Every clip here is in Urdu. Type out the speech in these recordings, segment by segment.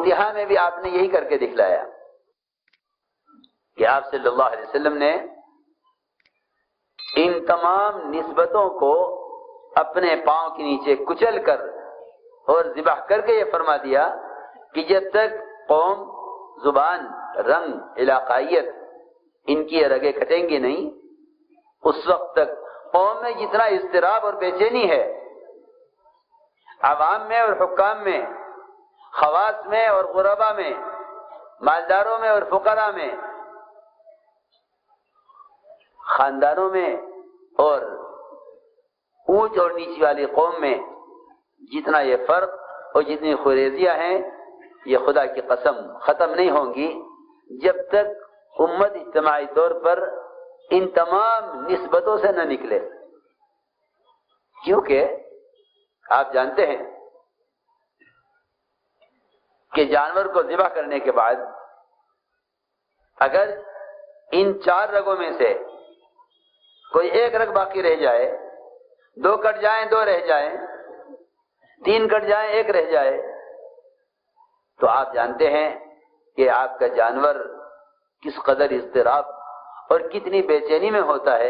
انتہا میں بھی آپ نے یہی کر کے دکھلایا کہ آپ صلی اللہ علیہ وسلم نے ان تمام نسبتوں کو اپنے پاؤں کے نیچے کچل کر اور ذبح کر کے یہ فرما دیا کہ جب تک قوم، زبان، رنگ، علاقائیت ان کی رگیں کٹیں گی نہیں، اس وقت تک قوم میں جتنا اضطراب اور بے چینی ہے، عوام میں اور حکام میں، خواص میں اور غربا میں، مالداروں میں اور فقراء میں، خاندانوں میں اور اونچ اور نیچی والی قوم میں جتنا یہ فرق اور جتنی خریزیاں ہیں، یہ خدا کی قسم ختم نہیں ہوں گی جب تک امت اجتماعی طور پر ان تمام نسبتوں سے نہ نکلے. کیونکہ آپ جانتے ہیں کہ جانور کو ذبح کرنے کے بعد اگر ان 4 رگوں میں سے کوئی ایک رگ باقی رہ جائے، 2 کٹ جائیں 2 رہ جائیں، 3 کٹ جائیں 1 رہ جائے، تو آپ جانتے ہیں کہ آپ کا جانور کس قدر اضطراب اور کتنی بے چینی میں ہوتا ہے.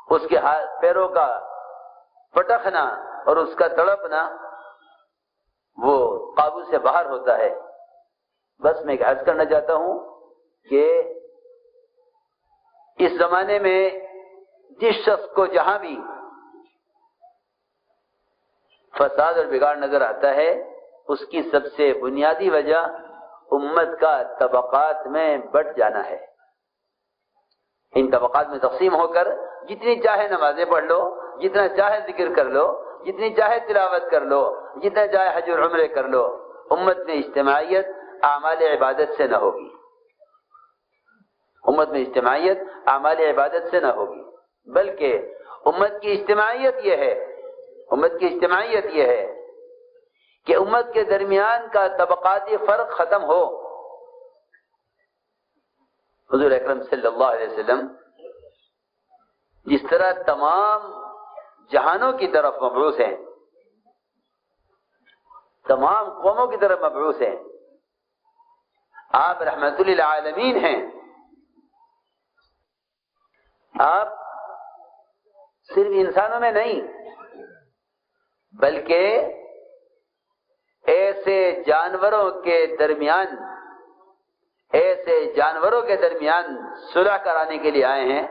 اس کے پیروں کا پٹکنا اور اس کا تڑپنا وہ قابو سے باہر ہوتا ہے. بس میں عرض کرنا چاہتا ہوں کہ اس زمانے میں جس شخص کو جہاں بھی فساد اور بگاڑ نظر آتا ہے، اس کی سب سے بنیادی وجہ امت کا طبقات میں بٹ جانا ہے. ان طبقات میں تقسیم ہو کر جتنی چاہے نمازیں پڑھ لو، جتنا چاہے ذکر کر لو، جتنی چاہے تلاوت کر لو، جتنا چاہے حج اور عمرے کر لو، امت میں اجتماعیت اعمال عبادت سے نہ ہوگی. امت میں اجتماعیت اعمال عبادت سے نہ ہوگی، بلکہ امت کی اجتماعیت یہ ہے، امت کی اجتماعیت یہ ہے کہ امت کے درمیان کا طبقاتی فرق ختم ہو. حضور اکرم صلی اللہ علیہ وسلم جس طرح تمام جہانوں کی طرف مبعوث ہیں، تمام قوموں کی طرف مبعوث ہیں، آپ رحمت للعالمین ہیں. آپ صرف انسانوں میں نہیں بلکہ ایسے جانوروں کے درمیان صلح کرانے کے لیے آئے ہیں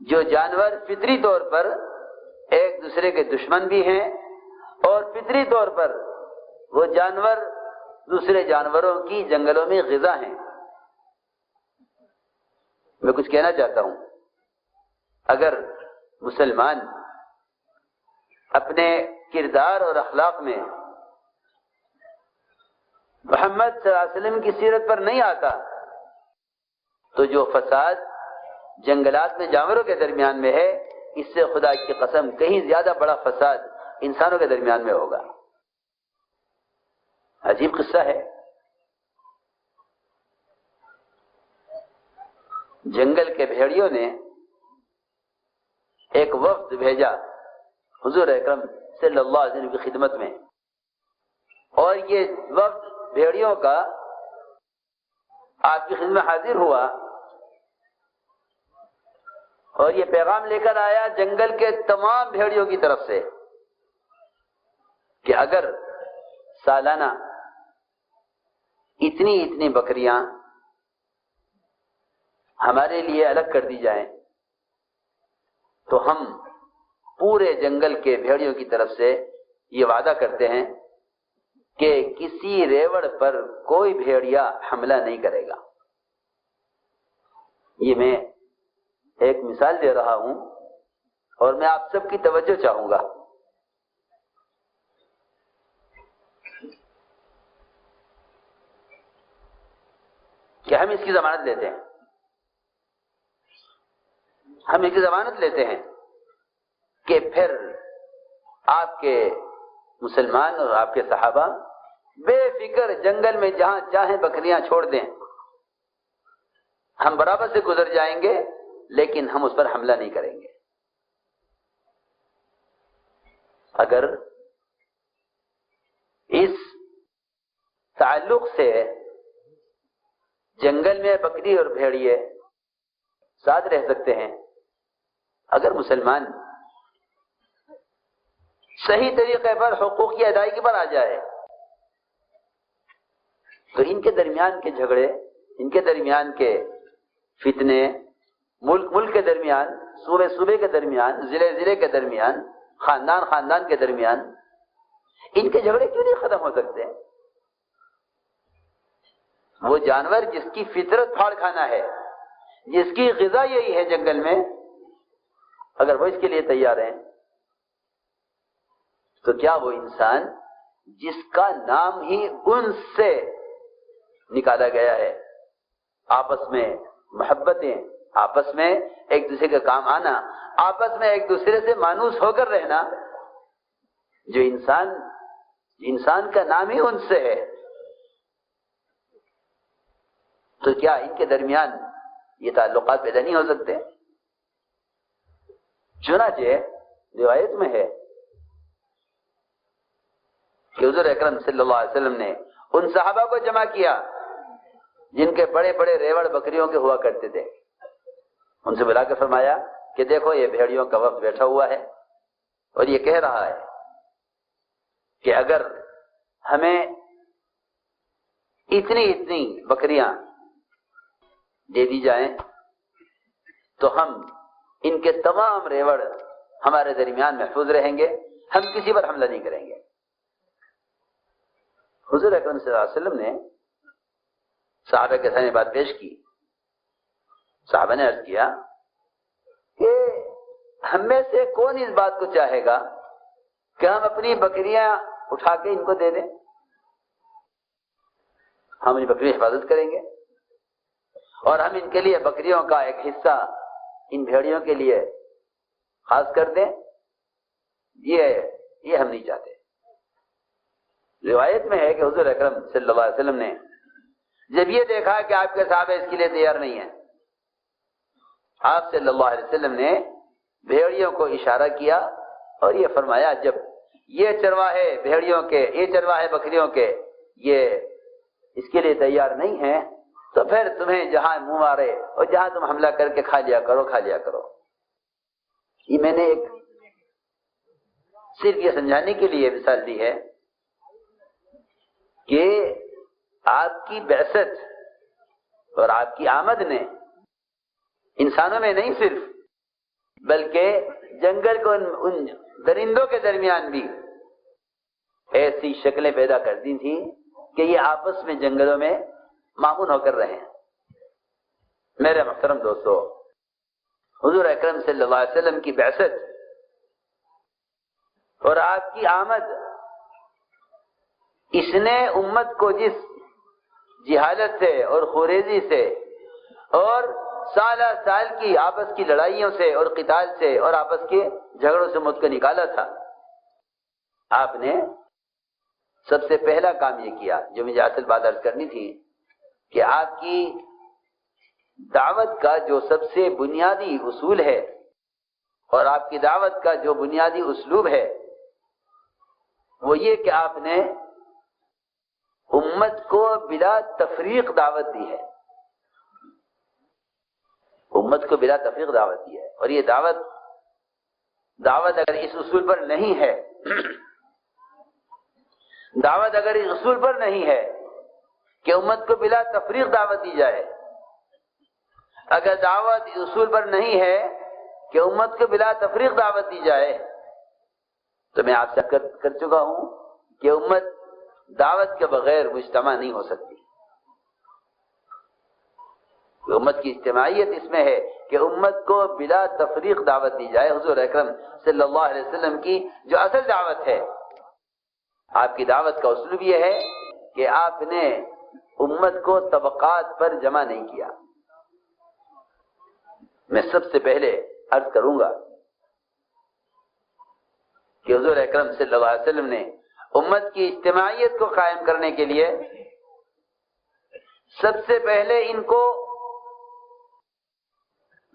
جو جانور فطری طور پر ایک دوسرے کے دشمن بھی ہیں اور فطری طور پر وہ جانور دوسرے جانوروں کی جنگلوں میں غذا ہیں. میں کچھ کہنا چاہتا ہوں، اگر مسلمان اپنے کردار اور اخلاق میں محمد صلی اللہ علیہ وسلم کی سیرت پر نہیں آتا تو جو فساد جنگلات میں جانوروں کے درمیان میں ہے، اس سے خدا کی قسم کہیں زیادہ بڑا فساد انسانوں کے درمیان میں ہوگا. عجیب قصہ ہے. جنگل کے بھیڑیوں نے ایک وفد بھیجا حضور اکرم صلی اللہ علیہ وسلم کی خدمت میں، اور یہ وفد بھیڑیوں کا آپ کی خدمت میں حاضر ہوا اور یہ پیغام لے کر آیا جنگل کے تمام بھیڑیوں کی طرف سے کہ اگر سالانہ اتنی بکریاں ہمارے لیے الگ کر دی جائیں تو ہم پورے جنگل کے بھیڑیوں کی طرف سے یہ وعدہ کرتے ہیں کہ کسی ریوڑ پر کوئی بھیڑیا حملہ نہیں کرے گا. یہ میں ایک مثال دے رہا ہوں اور میں آپ سب کی توجہ چاہوں گا. کہ ہم اس کی ضمانت لیتے ہیں، ہم اس کی ضمانت لیتے ہیں کہ پھر آپ کے مسلمان اور آپ کے صحابہ بے فکر جنگل میں جہاں چاہیں بکریاں چھوڑ دیں، ہم برابر سے گزر جائیں گے لیکن ہم اس پر حملہ نہیں کریں گے. اگر اس تعلق سے جنگل میں بکری اور بھیڑیے ساتھ رہ سکتے ہیں اگر مسلمان صحیح طریقے پر حقوق کی ادائیگی پر آ جائے. تو ان کے درمیان کے جھگڑے، ان کے درمیان کے فتنے، ملک کے درمیان، صوبے کے درمیان، ضلع کے درمیان، خاندان کے درمیان، ان کے جھگڑے کیوں نہیں ختم ہو سکتے؟ وہ جانور جس کی فطرت پھاڑ کھانا ہے، جس کی غذا یہی ہے جنگل میں، اگر وہ اس کے لیے تیار ہیں تو کیا وہ انسان جس کا نام ہی انس سے نکالا گیا ہے، آپس میں محبتیں، آپس میں ایک دوسرے کا کام آنا، آپس میں ایک دوسرے سے مانوس ہو کر رہنا، جو انسان کا نام ہی انس سے ہے، تو کیا ان کے درمیان یہ تعلقات پیدا نہیں ہو سکتے؟ چنانچہ روایت میں ہے کہ حضور اکرم صلی اللہ علیہ وسلم نے ان صحابہ کو جمع کیا جن کے بڑے بڑے ریوڑ بکریوں کے ہوا کرتے تھے. ان سے بلا کے فرمایا کہ دیکھو یہ بھیڑیوں کا وفد بیٹھا ہوا ہے اور یہ کہہ رہا ہے کہ اگر ہمیں اتنی بکریاں دے دی جائیں تو ہم ان کے تمام ریوڑ ہمارے درمیان محفوظ رہیں گے، ہم کسی پر حملہ نہیں کریں گے. حضور اکرم صلی اللہ علیہ وسلم نے صحابہ کے سامنے بات پیش کی. صحابہ نے عرض کیا کہ ہم میں سے کون اس بات کو چاہے گا کہ ہم اپنی بکریاں اٹھا کے ان کو دے دیں؟ ہم ان بکریوں کی حفاظت کریں گے اور ہم ان کے لیے بکریوں کا ایک حصہ ان بھیڑیوں کے لیے خاص کر دیں، یہ ہم نہیں چاہتے. روایت میں ہے کہ حضور اکرم صلی اللہ علیہ وسلم نے جب یہ دیکھا کہ آپ کے صحابہ اس کے لیے تیار نہیں ہیں، آپ صلی اللہ علیہ وسلم نے بھیڑیوں کو اشارہ کیا اور یہ فرمایا جب یہ چرواہے بھیڑیوں کے، یہ چرواہے بکریوں کے یہ اس کے لیے تیار نہیں ہیں تو پھر تمہیں جہاں منہ مارے اور جہاں تم حملہ کر کے کھا لیا کرو. یہ میں نے ایک صرف یہ سمجھانے کے لیے مثال دی ہے کہ آپ کی بعثت اور آپ کی آمد نے انسانوں میں نہیں صرف بلکہ جنگل کو ان درندوں کے درمیان بھی ایسی شکلیں پیدا کر دی تھی کہ یہ آپس میں جنگلوں میں معاون ہو کر رہے ہیں. میرے محترم دوستو، حضور اکرم صلی اللہ علیہ وسلم کی بعثت اور آپ کی آمد، اس نے امت کو جس جہالت سے اور خوریزی سے اور سال کی آپس کی لڑائیوں سے اور قتال سے اور آپس کے جھگڑوں سے مجھ کو نکالا تھا، آپ نے سب سے پہلا کام یہ کیا جو مجھے اصل بات عرض کرنی تھی کہ آپ کی دعوت کا جو سب سے بنیادی اصول ہے اور آپ کی دعوت کا جو بنیادی اسلوب ہے وہ یہ کہ آپ نے امت کو بلا تفریق دعوت دی ہے. امت کو بلا تفریق دعوت دی ہے اور یہ دعوت اگر اس اصول پر نہیں ہے، دعوت اگر اس اصول پر نہیں ہے کہ امت کو بلا تفریق دعوت دی جائے، اگر دعوت اس اصول پر نہیں ہے کہ امت کو بلا تفریق دعوت دی جائے، تو میں آپ سے کر چکا ہوں کہ امت دعوت کے بغیر مجتمع نہیں ہو سکتی. امت کی اجتماعیت اس میں ہے کہ امت کو بلا تفریق دعوت دی جائے. حضور اکرم صلی اللہ علیہ وسلم کی جو اصل دعوت ہے، آپ کی دعوت کا اسلوب یہ ہے کہ آپ نے امت کو طبقات پر جمع نہیں کیا. میں سب سے پہلے عرض کروں گا کہ حضور اکرم صلی اللہ علیہ وسلم نے امت کی اجتماعیت کو قائم کرنے کے لیے سب سے پہلے ان کو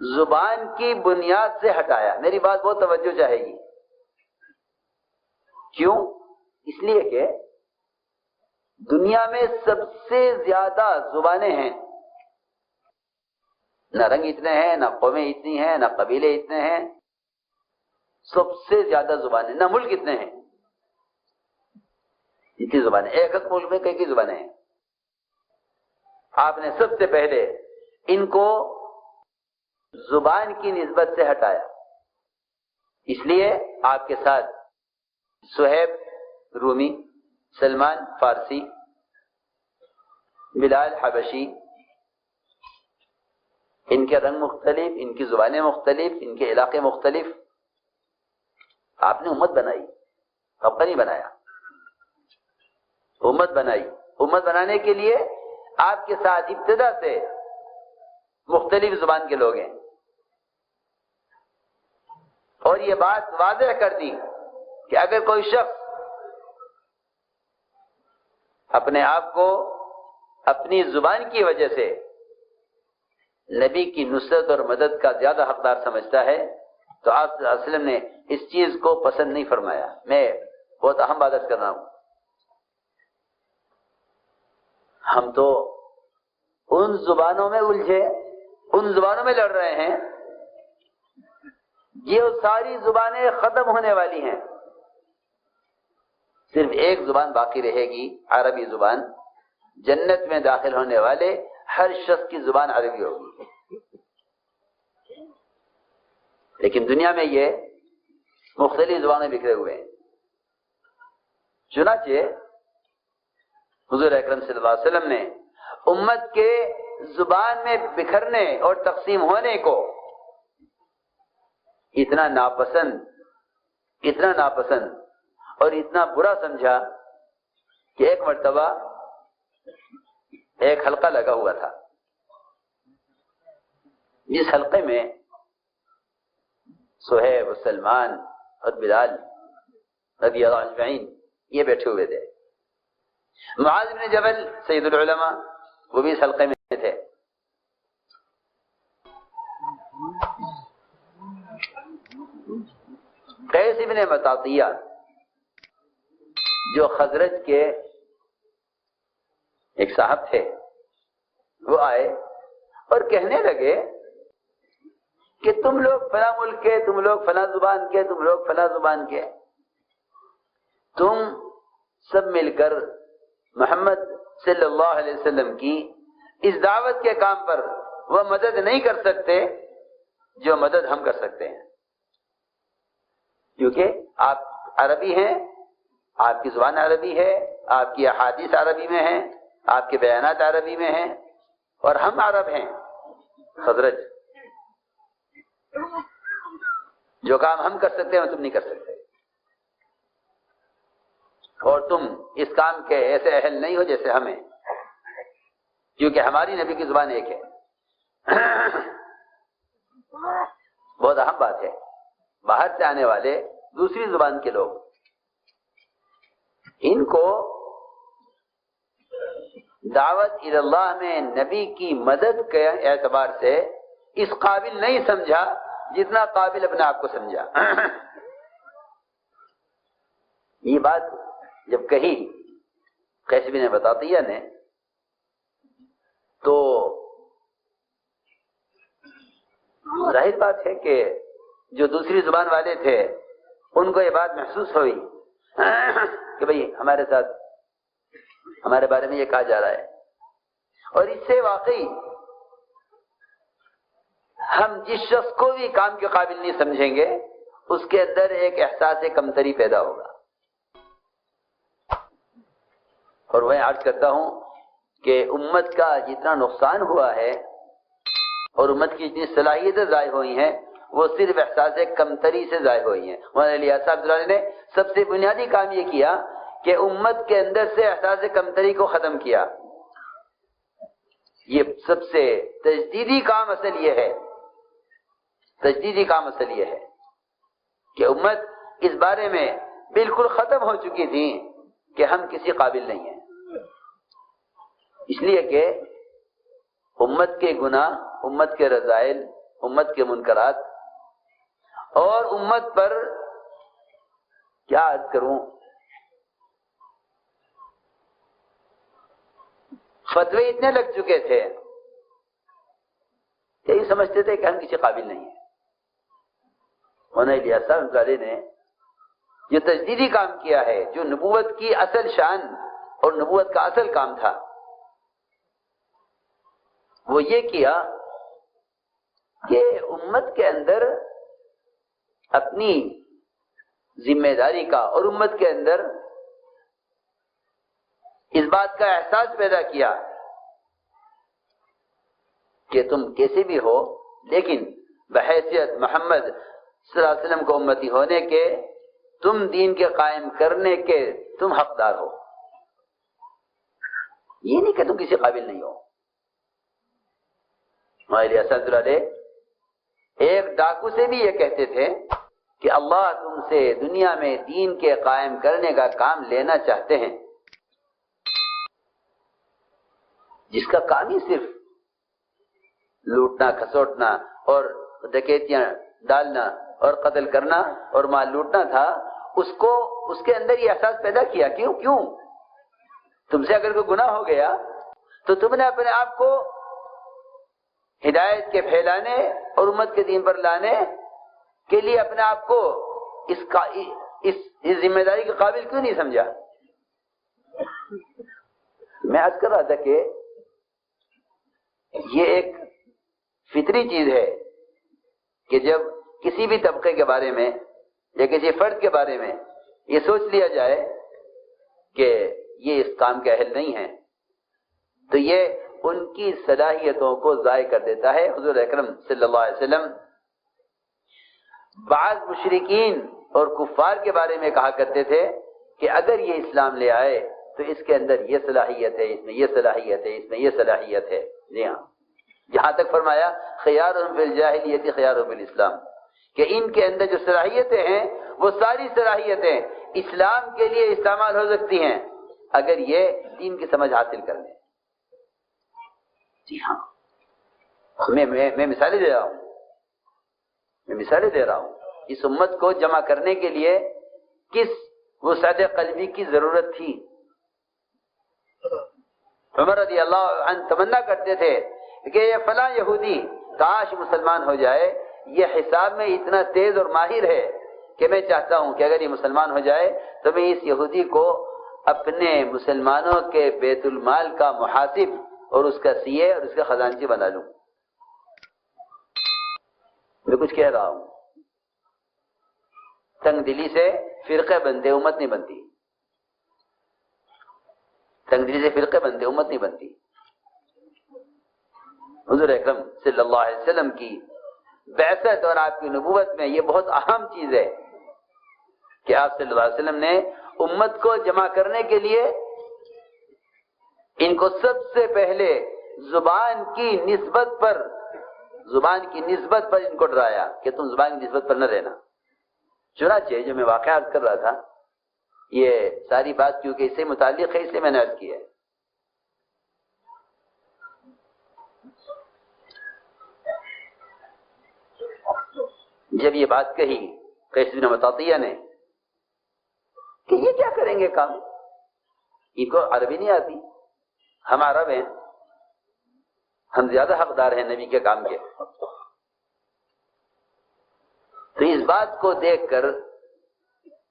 زبان کی بنیاد سے ہٹایا. میری بات بہت توجہ چاہے گی. کیوں؟ اس لیے کہ دنیا میں سب سے زیادہ زبانیں ہیں، نہ رنگ اتنے ہیں، نہ قومیں اتنی ہیں، نہ قبیلے اتنے ہیں، سب سے زیادہ زبانیں، نہ ملک اتنے ہیں، اتنی زبانیں، ایک ایک ملک میں کئی زبانیں ہیں۔ آپ نے سب سے پہلے ان کو زبان کی نسبت سے ہٹایا، اس لیے آپ کے ساتھ صہیب رومی، سلمان فارسی، بلال حبشی، ان کے رنگ مختلف، ان کی زبانیں مختلف، ان کے علاقے مختلف، آپ نے امت بنائی، طبقہ نہیں بنایا، امت بنائی۔ امت بنانے کے لیے آپ کے ساتھ ابتدا سے مختلف زبان کے لوگ ہیں، اور یہ بات واضح کر دی کہ اگر کوئی شخص اپنے آپ کو اپنی زبان کی وجہ سے نبی کی نصرت اور مدد کا زیادہ حقدار سمجھتا ہے تو آپ صلی اللہ علیہ وسلم نے اس چیز کو پسند نہیں فرمایا۔ میں بہت اہم بات کر رہا ہوں، ہم تو ان زبانوں میں الجھے، ان زبانوں میں لڑ رہے ہیں، یہ ساری زبانیں ختم ہونے والی ہیں، صرف ایک زبان باقی رہے گی، عربی زبان۔ جنت میں داخل ہونے والے ہر شخص کی زبان عربی ہوگی، لیکن دنیا میں یہ مختلف زبانیں بکھرے ہوئے ہیں۔ چنانچہ حضور اکرم صلی اللہ علیہ وسلم نے امت کے زبان میں بکھرنے اور تقسیم ہونے کو اتنا ناپسند اور اتنا برا سمجھا کہ ایک مرتبہ ایک حلقہ لگا ہوا تھا، جس حلقے میں صہیب، سلمان اور بلال رضی اللہ عنہ اجمعین یہ بیٹھے ہوئے تھے۔ معاذ بن جبل سید العلماء وہ بھی اس حلقے میں تھے۔ قیس بن مطاطیہ جو خزرج کے ایک صاحب تھے، وہ آئے اور کہنے لگے کہ تم لوگ فلاں ملک کے، تم لوگ فلاں زبان کے، تم لوگ فلاں زبان کے، تم سب مل کر محمد صلی اللہ علیہ وسلم کی اس دعوت کے کام پر وہ مدد نہیں کر سکتے جو مدد ہم کر سکتے ہیں، کیونکہ آپ عربی ہیں، آپ کی زبان عربی ہے، آپ کی احادیث عربی میں ہیں، آپ کے بیانات عربی میں ہیں، اور ہم عرب ہیں خزرج، جو کام ہم کر سکتے ہیں وہ تم نہیں کر سکتے، اور تم اس کام کے ایسے اہل نہیں ہو جیسے ہمیں، کیونکہ ہماری نبی کی زبان ایک ہے۔ بہت اہم بات ہے، باہر سے آنے والے دوسری زبان کے لوگ، ان کو دعوت اللہ میں نبی کی مدد کے اعتبار سے اس قابل نہیں سمجھا جتنا قابل اپنے آپ کو سمجھا۔ یہ بات جب کہی قیس بن مطاطیہ نے تو ظاہر بات ہے کہ جو دوسری زبان والے تھے ان کو یہ بات محسوس ہوئی کہ بھئی ہمارے ساتھ ہمارے بارے میں یہ کہا جا رہا ہے، اور اس سے واقعی ہم جس شخص کو بھی کام کے قابل نہیں سمجھیں گے اس کے اندر ایک احساس کمتری پیدا ہوگا۔ اور میں عرض کرتا ہوں کہ امت کا جتنا نقصان ہوا ہے اور امت کی جتنی صلاحیتیں ضائع ہوئی ہیں وہ صرف احساس کمتری سے ضائع ہوئی ہیں۔ مولانا الیاس صاحب درانی نے سب سے بنیادی کام یہ کیا کہ امت کے اندر سے احساس کمتری کو ختم کیا۔ یہ سب سے تجدیدی کام اصل یہ ہے، تجدیدی کام اصل یہ ہے کہ امت اس بارے میں بالکل ختم ہو چکی تھی کہ ہم کسی قابل نہیں ہیں، اس لیے کہ امت کے گناہ، امت کے رذائل، امت کے منکرات اور امت پر کیا عرض کروں، فتوے اتنے لگ چکے تھے، یہی سمجھتے تھے کہ ہم کسی قابل نہیں ہیں۔ مولانا الیاس صاحب علیہ نے جو تجدیدی کام کیا ہے، جو نبوت کی اصل شان اور نبوت کا اصل کام تھا، وہ یہ کیا کہ امت کے اندر اپنی ذمہ داری کا اور امت کے اندر اس بات کا احساس پیدا کیا کہ تم کیسے بھی ہو لیکن بحیثیت محمد صلی اللہ علیہ وسلم کو امتی ہونے کے، تم دین کے قائم کرنے کے تم حقدار ہو، یہ نہیں کہ تم کسی قابل نہیں ہو۔ ہمارے اسد علیہ ایک ڈاکو سے بھی یہ کہتے تھے کہ اللہ تم سے دنیا میں دین کے قائم کرنے کا کام لینا چاہتے ہیں، جس کا کام ہی صرف لوٹنا کھسوٹنا اور ڈکیتیاں ڈالنا اور قتل کرنا اور مال لوٹنا تھا، اس کے اندر یہ احساس پیدا کیا۔ کیوں تم سے اگر کوئی گناہ ہو گیا تو تم نے اپنے آپ کو ہدایت کے پھیلانے اور امت کے دین پر لانے کے لیے اپنے آپ کو اس ذمہ داری کے قابل کیوں نہیں سمجھا؟ میں عرض کر رہا تھا کہ یہ ایک فطری چیز ہے کہ جب کسی بھی طبقے کے بارے میں یا کسی فرد کے بارے میں یہ سوچ لیا جائے کہ یہ اس کام کے اہل نہیں ہیں، تو یہ ان کی صلاحیتوں کو ضائع کر دیتا ہے۔ حضور اکرم صلی اللہ علیہ وسلم بعض مشرکین اور کفار کے بارے میں کہا کرتے تھے کہ اگر یہ اسلام لے آئے تو اس کے اندر یہ صلاحیت ہے، اس میں یہ صلاحیت ہے، اس میں یہ صلاحیت ہے۔ جی ہاں، جہاں تک فرمایا خیارہم فی الجاہلیت خیارہم فی الاسلام، کہ ان کے اندر جو صلاحیتیں ہیں وہ ساری صلاحیتیں اسلام کے لیے استعمال ہو سکتی ہیں اگر یہ دین کی سمجھ حاصل کر لیں۔ جی ہاں، میں مثالیں دے رہا ہوں اس امت کو جمع کرنے کے لیے کس وسعت قلبی کی ضرورت تھی۔ عمر رضی اللہ عنہ تمنا کرتے تھے کہ یہ فلاں یہودی کاش مسلمان ہو جائے، یہ حساب میں اتنا تیز اور ماہر ہے کہ میں چاہتا ہوں کہ اگر یہ مسلمان ہو جائے تو میں اس یہودی کو اپنے مسلمانوں کے بیت المال کا محاسب اور اس کا سی اے اور اس کا خزانچی بنا لوں۔ میں کچھ کہہ رہا ہوں، تنگ دلی سے فرقے بنتے امت نہیں بنتی، تنگ دلی سے فرقے بنتے امت نہیں بنتی۔ حضور اکرم صلی اللہ علیہ وسلم کی بعثت اور آپ کی نبوت میں یہ بہت اہم چیز ہے کہ آپ صلی اللہ علیہ وسلم نے امت کو جمع کرنے کے لیے ان کو سب سے پہلے زبان کی نسبت پر ان کو ڈرایا کہ تم زبان کی نسبت پر نہ رہنا۔ چنانچہ جو میں واقعات کر رہا تھا، یہ ساری بات کیونکہ اس سے متعلق ہے اس لیے میں نے عرض کی ہے۔ جب یہ بات کہی قیس بن مطاطیہ نے کہ یہ کیا کریں گے کام، ان کو عربی نہیں آتی، ہم عرب ہیں، ہم زیادہ حقدار ہیں نبی کے کام کے، تو اس بات کو دیکھ کر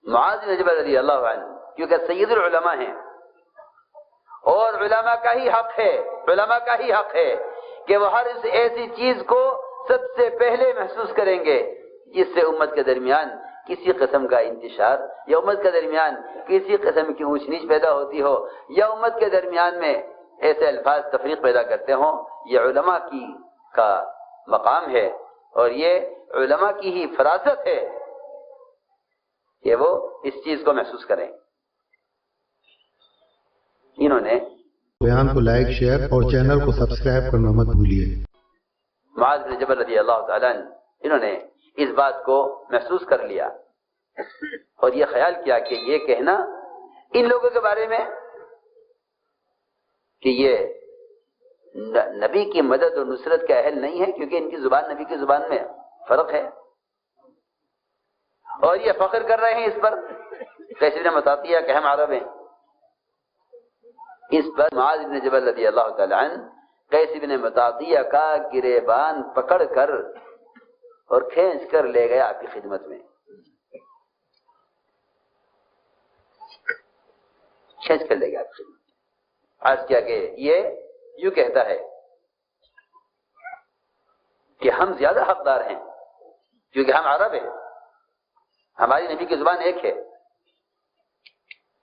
معاذ بن جبل رضی اللہ عنہ، کیونکہ سید العلماء ہیں اور علماء کا ہی حق ہے کہ وہ ہر ایسی چیز کو سب سے پہلے محسوس کریں گے جس سے امت کے درمیان کسی قسم کا انتشار یا امت کے درمیان کسی قسم کی اونچ نیچ پیدا ہوتی ہو یا امت کے درمیان میں ایسے الفاظ تفریق پیدا کرتے ہوں۔ یہ علماء کا مقام ہے اور یہ علماء کی ہی فراست ہے کہ وہ اس چیز کو محسوس کریں۔ انہوں نے بیان کو لائک، شیئر اور چینل کو سبسکرائب کرنا مت بھولیے۔ معاذ بن جبل رضی اللہ تعالیٰ عنہ انہوں نے اس بات کو محسوس کر لیا اور یہ خیال کیا کہ یہ کہنا ان لوگوں کے بارے میں کہ یہ نبی کی مدد اور نصرت کا اہل نہیں ہے، کیونکہ ان کی زبان نبی کی زبان میں فرق ہے، اور یہ فخر کر رہے ہیں اس پر، قیس بن مطاطیہ کہ ہم عرب ہیں۔ اس پر معاذ بن جبل رضی اللہ تعالی عنہ قیس بن مطاطیہ کا گریبان پکڑ کر اور کھینچ کر لے گیا آپ کی خدمت میں، کھینچ کر لے گیا آپ کی خدمت میں۔ عرض کیا کہ یہ یوں کہتا ہے کہ ہم زیادہ حقدار ہیں کیونکہ ہم عرب ہیں، ہماری نبی کی زبان ایک ہے،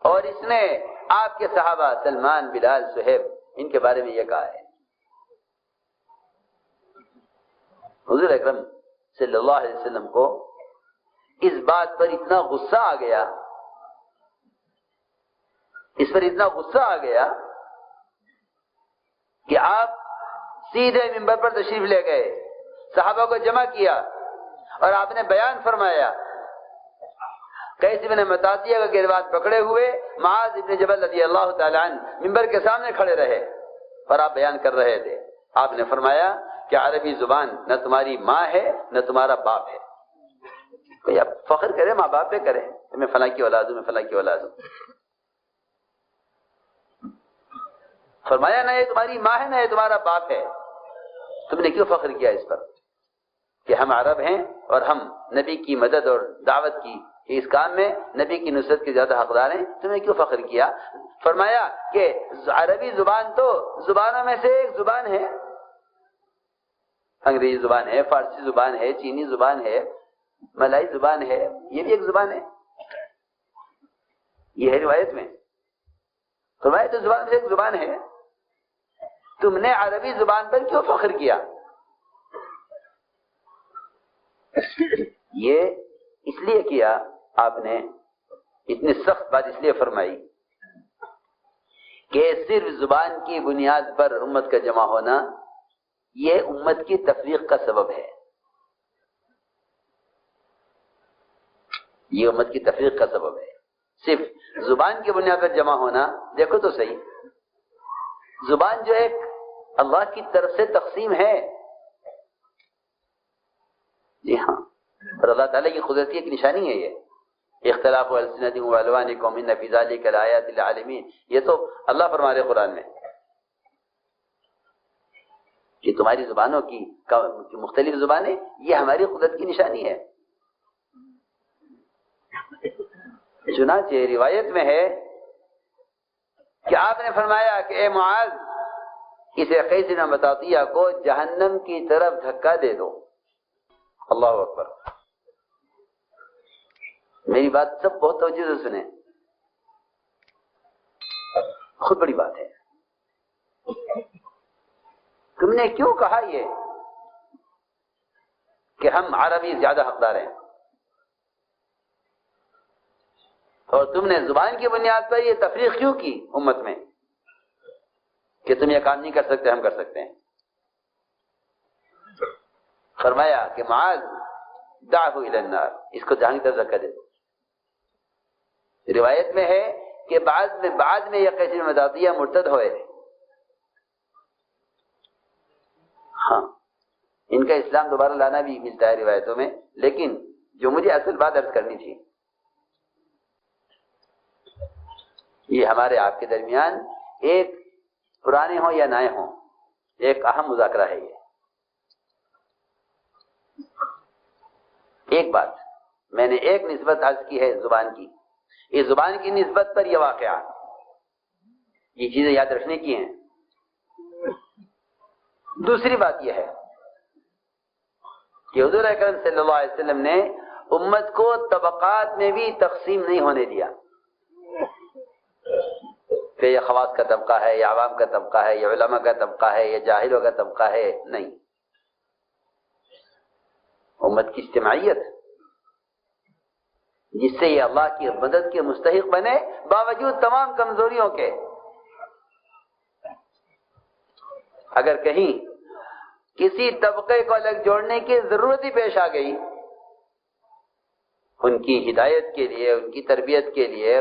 اور اس نے آپ کے صحابہ سلمان، بلال، صہیب ان کے بارے میں یہ کہا ہے۔ حضور اکرم صلی اللہ علیہ وسلم کو اس بات پر اتنا غصہ آ گیا، اس پر اتنا غصہ آ گیا کہ آپ سیدھے منبر پر تشریف لے گئے، صحابہ کو جمع کیا اور آپ نے بیان فرمایا۔ قیس بن مطاطیہ کا گریبان پکڑے ہوئے معاذ بن جبل رضی اللہ تعالی عنہ ممبر کے سامنے کھڑے رہے اور آپ بیان کر رہے تھے۔ آپ نے فرمایا کہ عربی زبان نہ تمہاری ماں ہے نہ تمہارا باپ ہے۔ کوئی آپ فخر کرے ماں باپ پہ کرے، میں فلاں کی اولاد ہوں، میں فلاں کی اولاد ہوں۔ فرمایا نہ یہ تمہاری ماں ہے نہ یہ تمہارا باپ ہے، تم نے کیوں فخر کیا اس پر کہ ہم عرب ہیں اور ہم نبی کی مدد اور دعوت کی اس کام میں نبی کی نصرت کے زیادہ حقدار ہیں، تم نے کیوں فخر کیا؟ فرمایا کہ عربی زبان تو زبانوں میں سے ایک زبان ہے، انگریزی زبان ہے، فارسی زبان ہے، چینی زبان ہے، ملائی زبان ہے، یہ بھی ایک زبان ہے، یہ ہے روایت میں۔ فرمایا تو زبان سے ایک زبان ہے، تم نے عربی زبان پر کیوں فخر کیا؟ یہ اس لیے کیا، آپ نے اتنی سخت بات اس لیے فرمائی کہ صرف زبان کی بنیاد پر امت کا جمع ہونا یہ امت کی تفریق کا سبب ہے، یہ امت کی تفریق کا سبب ہے۔ صرف زبان کی بنیاد پر جمع ہونا، دیکھو تو صحیح، زبان جو ایک اللہ کی طرف سے تقسیم ہے، جی ہاں، اور اللہ تعالیٰ کی قدرت کی ایک نشانی ہے یہ اختلاف السنتکم والوانکم ان فی ذلک لآیات للعالمین، یہ تو اللہ فرما رہے قرآن میں کہ تمہاری زبانوں کی مختلف زبانیں یہ ہماری قدرت کی نشانی ہے۔ چنانچہ روایت میں ہے کہ آپ نے فرمایا کہ اے معاذ، اسے قیس بن مطاطیہ کو جہنم کی طرف دھکا دے دو۔ اللہ اکبر، میری بات سب بہت توجہ سے سنیں، خود بڑی بات ہے۔ تم نے کیوں کہا یہ کہ ہم عربی زیادہ حقدار ہیں، اور تم نے زبان کی بنیاد پر یہ تفریق کیوں کی امت میں کہ تم یہ کام نہیں کر سکتے، ہم کر سکتے ہیں؟ فرمایا کہ معاذ دعہ الی النار، اس کو جہنم کی طرف دھکا دے دو۔ روایت میں ہے کہ بعد میں یہ قیس بن مطاطیہ مرتد ہوئے تھے، ہاں ان کا اسلام دوبارہ لانا بھی ملتا ہے روایتوں میں، لیکن جو مجھے اصل بات عرض کرنی تھی، یہ ہمارے آپ کے درمیان ایک پرانے ہوں یا نئے ہوں ایک اہم مذاکرہ ہے۔ یہ ایک بات میں نے ایک نسبت عرض کی ہے زبان کی، اس زبان کی نسبت پر یہ واقعہ، یہ چیزیں یاد رکھنے کی ہیں۔ دوسری بات یہ ہے کہ حضور اکرم صلی اللہ علیہ وسلم نے امت کو طبقات میں بھی تقسیم نہیں ہونے دیا کہ یہ خواص کا طبقہ ہے، یہ عوام کا طبقہ ہے، یہ علماء کا طبقہ ہے، یہ جاہلوں کا طبقہ ہے، نہیں، امت کی اجتماعیت جس سے یہ اللہ کی مدد کے مستحق بنے باوجود تمام کمزوریوں کے۔ اگر کہیں کسی طبقے کو الگ جوڑنے کی ضرورت ہی پیش آ گئی، ان کی ہدایت کے لیے، ان کی تربیت کے لیے،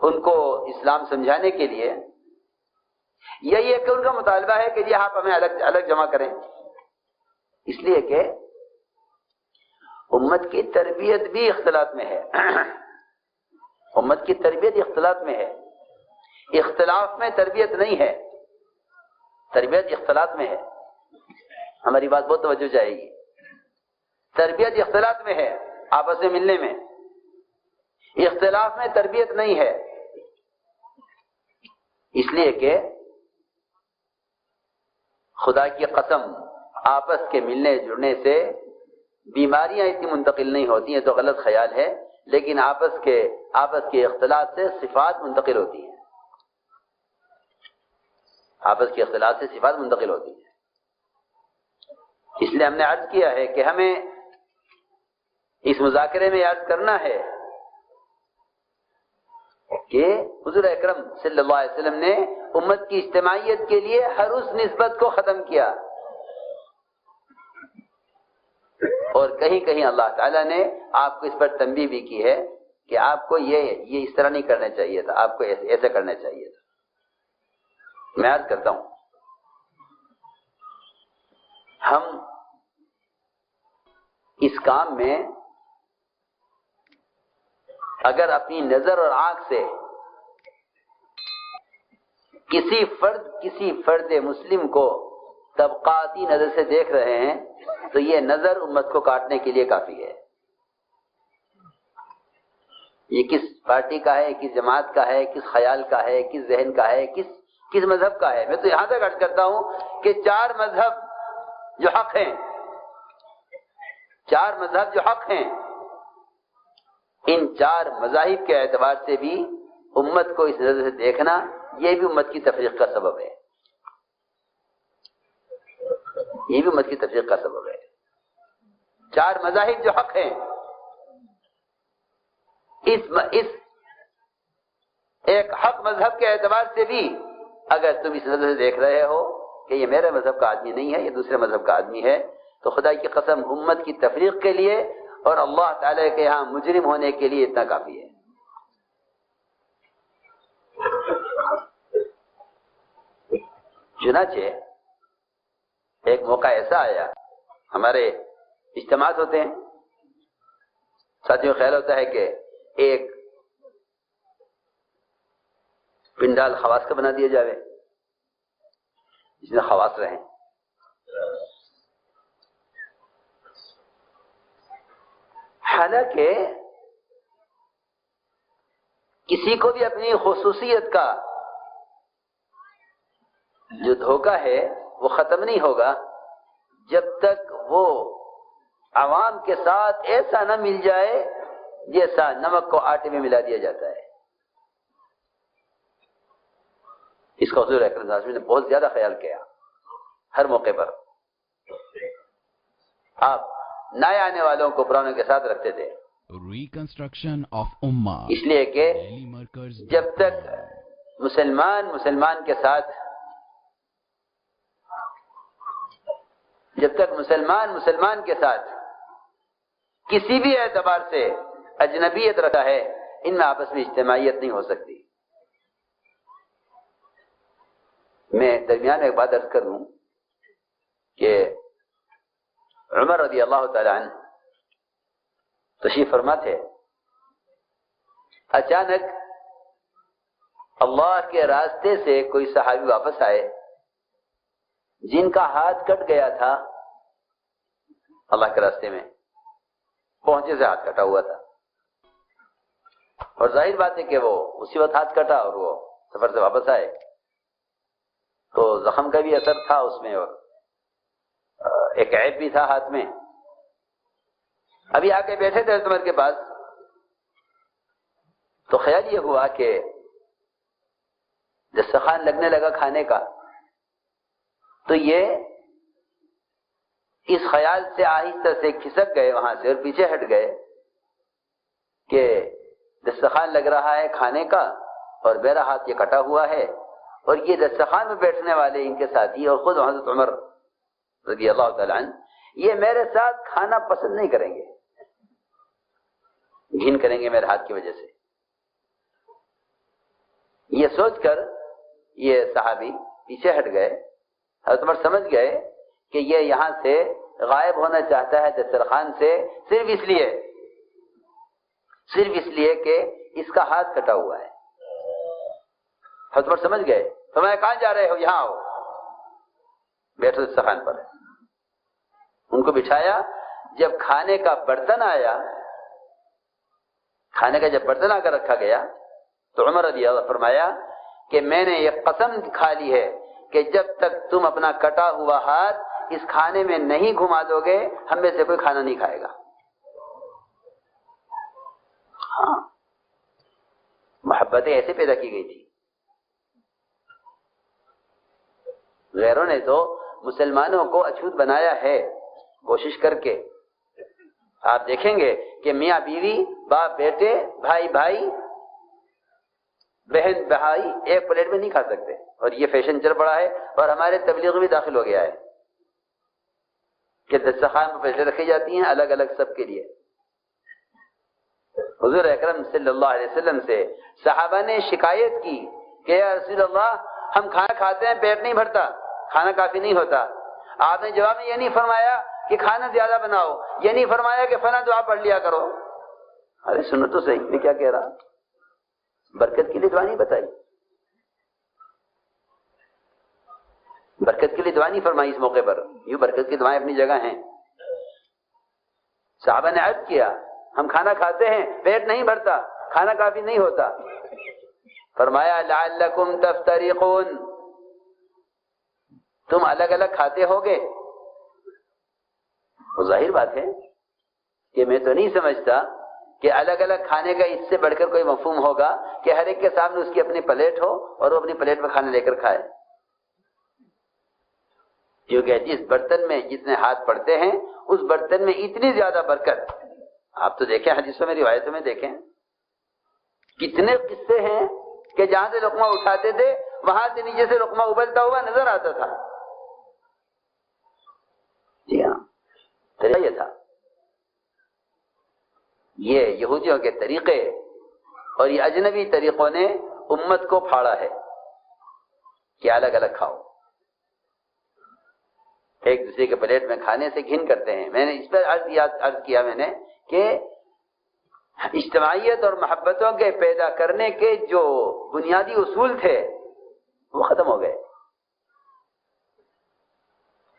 ان کو اسلام سمجھانے کے لیے، یا یہ کہ ان کا مطالبہ ہے کہ جی آپ ہمیں الگ جمع کریں، اس لیے کہ امت کی تربیت بھی اختلاط میں ہے۔ امت کی تربیت اختلاط میں ہے، اختلاف میں تربیت نہیں ہے، تربیت اختلاط میں ہے. ہماری بات بہت توجہ جائے گی. تربیت اختلاط میں ہے، آپس میں ملنے میں. اختلاف میں تربیت نہیں ہے، اس لیے کہ خدا کی قسم آپس کے ملنے جڑنے سے بیماریاں اتنی منتقل نہیں ہوتی ہیں تو غلط خیال ہے، لیکن آپس کے اختلاط سے صفات منتقل ہوتی ہیں. آپس کے اختلاط سے صفات منتقل ہوتی ہیں. اس لیے ہم نے عرض کیا ہے کہ ہمیں اس مذاکرے میں یاد کرنا ہے کہ حضور اکرم صلی اللہ علیہ وسلم نے امت کی اجتماعیت کے لیے ہر اس نسبت کو ختم کیا، اور کہیں کہیں اللہ تعالیٰ نے آپ کو اس پر تنبیہ بھی کی ہے کہ آپ کو یہ اس طرح نہیں کرنا چاہیے تھا، آپ کو ایسے کرنا چاہیے تھا. میں عرض کرتا ہوں، ہم اس کام میں اگر اپنی نظر اور آنکھ سے کسی فرد مسلم کو طبقاتی نظر سے دیکھ رہے ہیں تو یہ نظر امت کو کاٹنے کے لیے کافی ہے. یہ کس پارٹی کا ہے، کس جماعت کا ہے، کس خیال کا ہے، کس ذہن کا ہے، کس مذہب کا ہے. میں تو یہاں تک عرض کرتا ہوں کہ 4 مذہب جو حق ہیں، 4 مذہب جو حق ہیں، ان 4 مذاہب کے اعتبار سے بھی امت کو اس نظر سے دیکھنا یہ بھی امت کی تفریق کا سبب ہے. یہ بھی امت کی تفریق کا سبب ہے. 4 مذاہب جو حق ہیں، اس ایک حق مذہب کے اعتبار سے بھی اگر تم اس نظر سے دیکھ رہے ہو کہ یہ میرے مذہب کا آدمی نہیں ہے، یہ دوسرے مذہب کا آدمی ہے، تو خدا کی قسم امت کی تفریق کے لیے اور اللہ تعالی کے ہاں مجرم ہونے کے لیے اتنا کافی ہے. چنانچہ ایک موقع ایسا آیا، ہمارے اجتماعات ہوتے ہیں، ساتھیوں خیال ہوتا ہے کہ ایک پنڈال خواص کا بنا دیا جاوے جس میں خواص رہیں. حالانکہ کسی کو بھی اپنی خصوصیت کا جو دھوکہ ہے وہ ختم نہیں ہوگا جب تک وہ عوام کے ساتھ ایسا نہ مل جائے جیسا نمک کو آٹے میں ملا دیا جاتا ہے. اس کا حضور اکرم صلی اللہ علیہ وسلم نے بہت زیادہ خیال کیا. ہر موقع پر آپ نئے آنے والوں کو پرانوں کے ساتھ رکھتے تھے، ریکنسٹرکشن آف امہ، اس لیے کہ جب تک مسلمان کے ساتھ کسی بھی اعتبار سے اجنبیت رکھتا ہے، ان میں آپس میں اجتماعیت نہیں ہو سکتی. میں درمیان میں ایک بات عرض کر دوں کہ عمر رضی اللہ تعالی عنہ تشریف فرما تھے. اچانک اللہ کے راستے سے کوئی صحابی واپس آئے جن کا ہاتھ کٹ گیا تھا. اللہ کے راستے میں پہنچے سے ہاتھ کٹا ہوا تھا، اور ظاہر بات ہے کہ وہ اسی وقت ہاتھ کٹا اور وہ سفر سے واپس آئے تو زخم کا بھی اثر تھا اس میں، اور ایک عیب بھی تھا ہاتھ میں. ابھی آ کے بیٹھے تھے عمر کے پاس تو خیال یہ ہوا کہ دسترخوان لگنے لگا کھانے کا، تو یہ اس خیال سے آہستہ سے کھسک گئے وہاں سے اور پیچھے ہٹ گئے کہ دسترخوان لگ رہا ہے کھانے کا اور میرا ہاتھ یہ کٹا ہوا ہے، اور یہ دسترخوان میں بیٹھنے والے ان کے ساتھی اور خود حضرت عمر رضی اللہ تعالیٰ عنہ یہ میرے ساتھ کھانا پسند نہیں کریں گے، گھن کریں گے میرے ہاتھ کی وجہ سے. یہ سوچ کر یہ صحابی پیچھے ہٹ گئے. حضرت عمر سمجھ گئے کہ یہ یہاں سے غائب ہونا چاہتا ہے دسترخوان سے صرف اس لیے صرف اس لیے کہ اس کا ہاتھ کٹا ہوا ہے. حضرت عمر سمجھ گئے. فرمایا کہاں جا رہے ہو؟ یہاں آؤ، بیٹھو دسترخوان پر. ان کو بٹھایا. جب کھانے کا برتن آیا، کھانے کا جب برتن آ کر رکھا گیا تو عمر رضی اللہ فرمایا کہ میں نے یہ قسم کھا لی ہے کہ جب تک تم اپنا کٹا ہوا ہاتھ اس کھانے میں نہیں گھما دو گے ہم میں سے کوئی کھانا نہیں کھائے گا. ہاں، محبتیں ایسے پیدا کی گئی تھی. غیروں نے تو مسلمانوں کو اچھوت بنایا ہے کوشش کر کے. آپ دیکھیں گے کہ میاں بیوی، باپ بیٹے، بھائی بھائی، بہن بھائی ایک پلیٹ میں نہیں کھا سکتے، اور یہ فیشن چل پڑا ہے اور ہمارے تبلیغ بھی داخل ہو گیا ہے کہ دسترخوان پر پلیٹیں رکھی جاتی ہیں الگ الگ سب کے لیے. حضور اکرم صلی اللہ علیہ وسلم سے صحابہ نے شکایت کی کہ یا رسول اللہ ہم کھانا کھاتے ہیں پیٹ نہیں بھرتا، کھانا کافی نہیں ہوتا. آپ نے جواب میں یہ نہیں فرمایا کہ کھانا زیادہ بناؤ، یہ نہیں فرمایا کہ فلاں دعا پڑھ لیا کرو. ارے سنو تو صحیح، میں کیا کہہ رہا. برکت کے لیے دعا نہیں بتائی، برکت کے لیے دعا نہیں فرمائی اس موقع پر. یوں برکت کی دعائیں اپنی جگہ ہیں. صحابہ نے عرض کیا ہم کھانا کھاتے ہیں پیٹ نہیں بھرتا، کھانا کافی نہیں ہوتا. فرمایا لعلکم تفترقون، تم الگ الگ کھاتے ہوگے. وہ ظاہر بات ہے کہ میں تو نہیں سمجھتا کہ الگ الگ کھانے کا اس سے بڑھ کر کوئی مفہوم ہوگا کہ ہر ایک کے سامنے اس کی اپنی پلیٹ ہو اور وہ اپنی پلیٹ میں کھانا لے کر کھائے. کیونکہ جس برتن میں جتنے ہاتھ پڑتے ہیں اس برتن میں اتنی زیادہ برکت. آپ تو دیکھیں حدیثوں میں روایتوں میں دیکھیں کتنے قصے ہیں کہ جہاں سے لقمہ اٹھاتے تھے وہاں سے نیچے سے لقمہ ابلتا ہوا نظر آتا تھا. جی ہاں، طریقہ یہ تھا. یہ یہودیوں کے طریقے اور یہ اجنبی طریقوں نے امت کو پھاڑا ہے کہ الگ الگ کھاؤ. ایک دوسرے کے پلیٹ میں کھانے سے گھن کرتے ہیں. میں نے اس پر عرض کیا میں نے کہ اجتماعیت اور محبتوں کے پیدا کرنے کے جو بنیادی اصول تھے وہ ختم ہو گئے.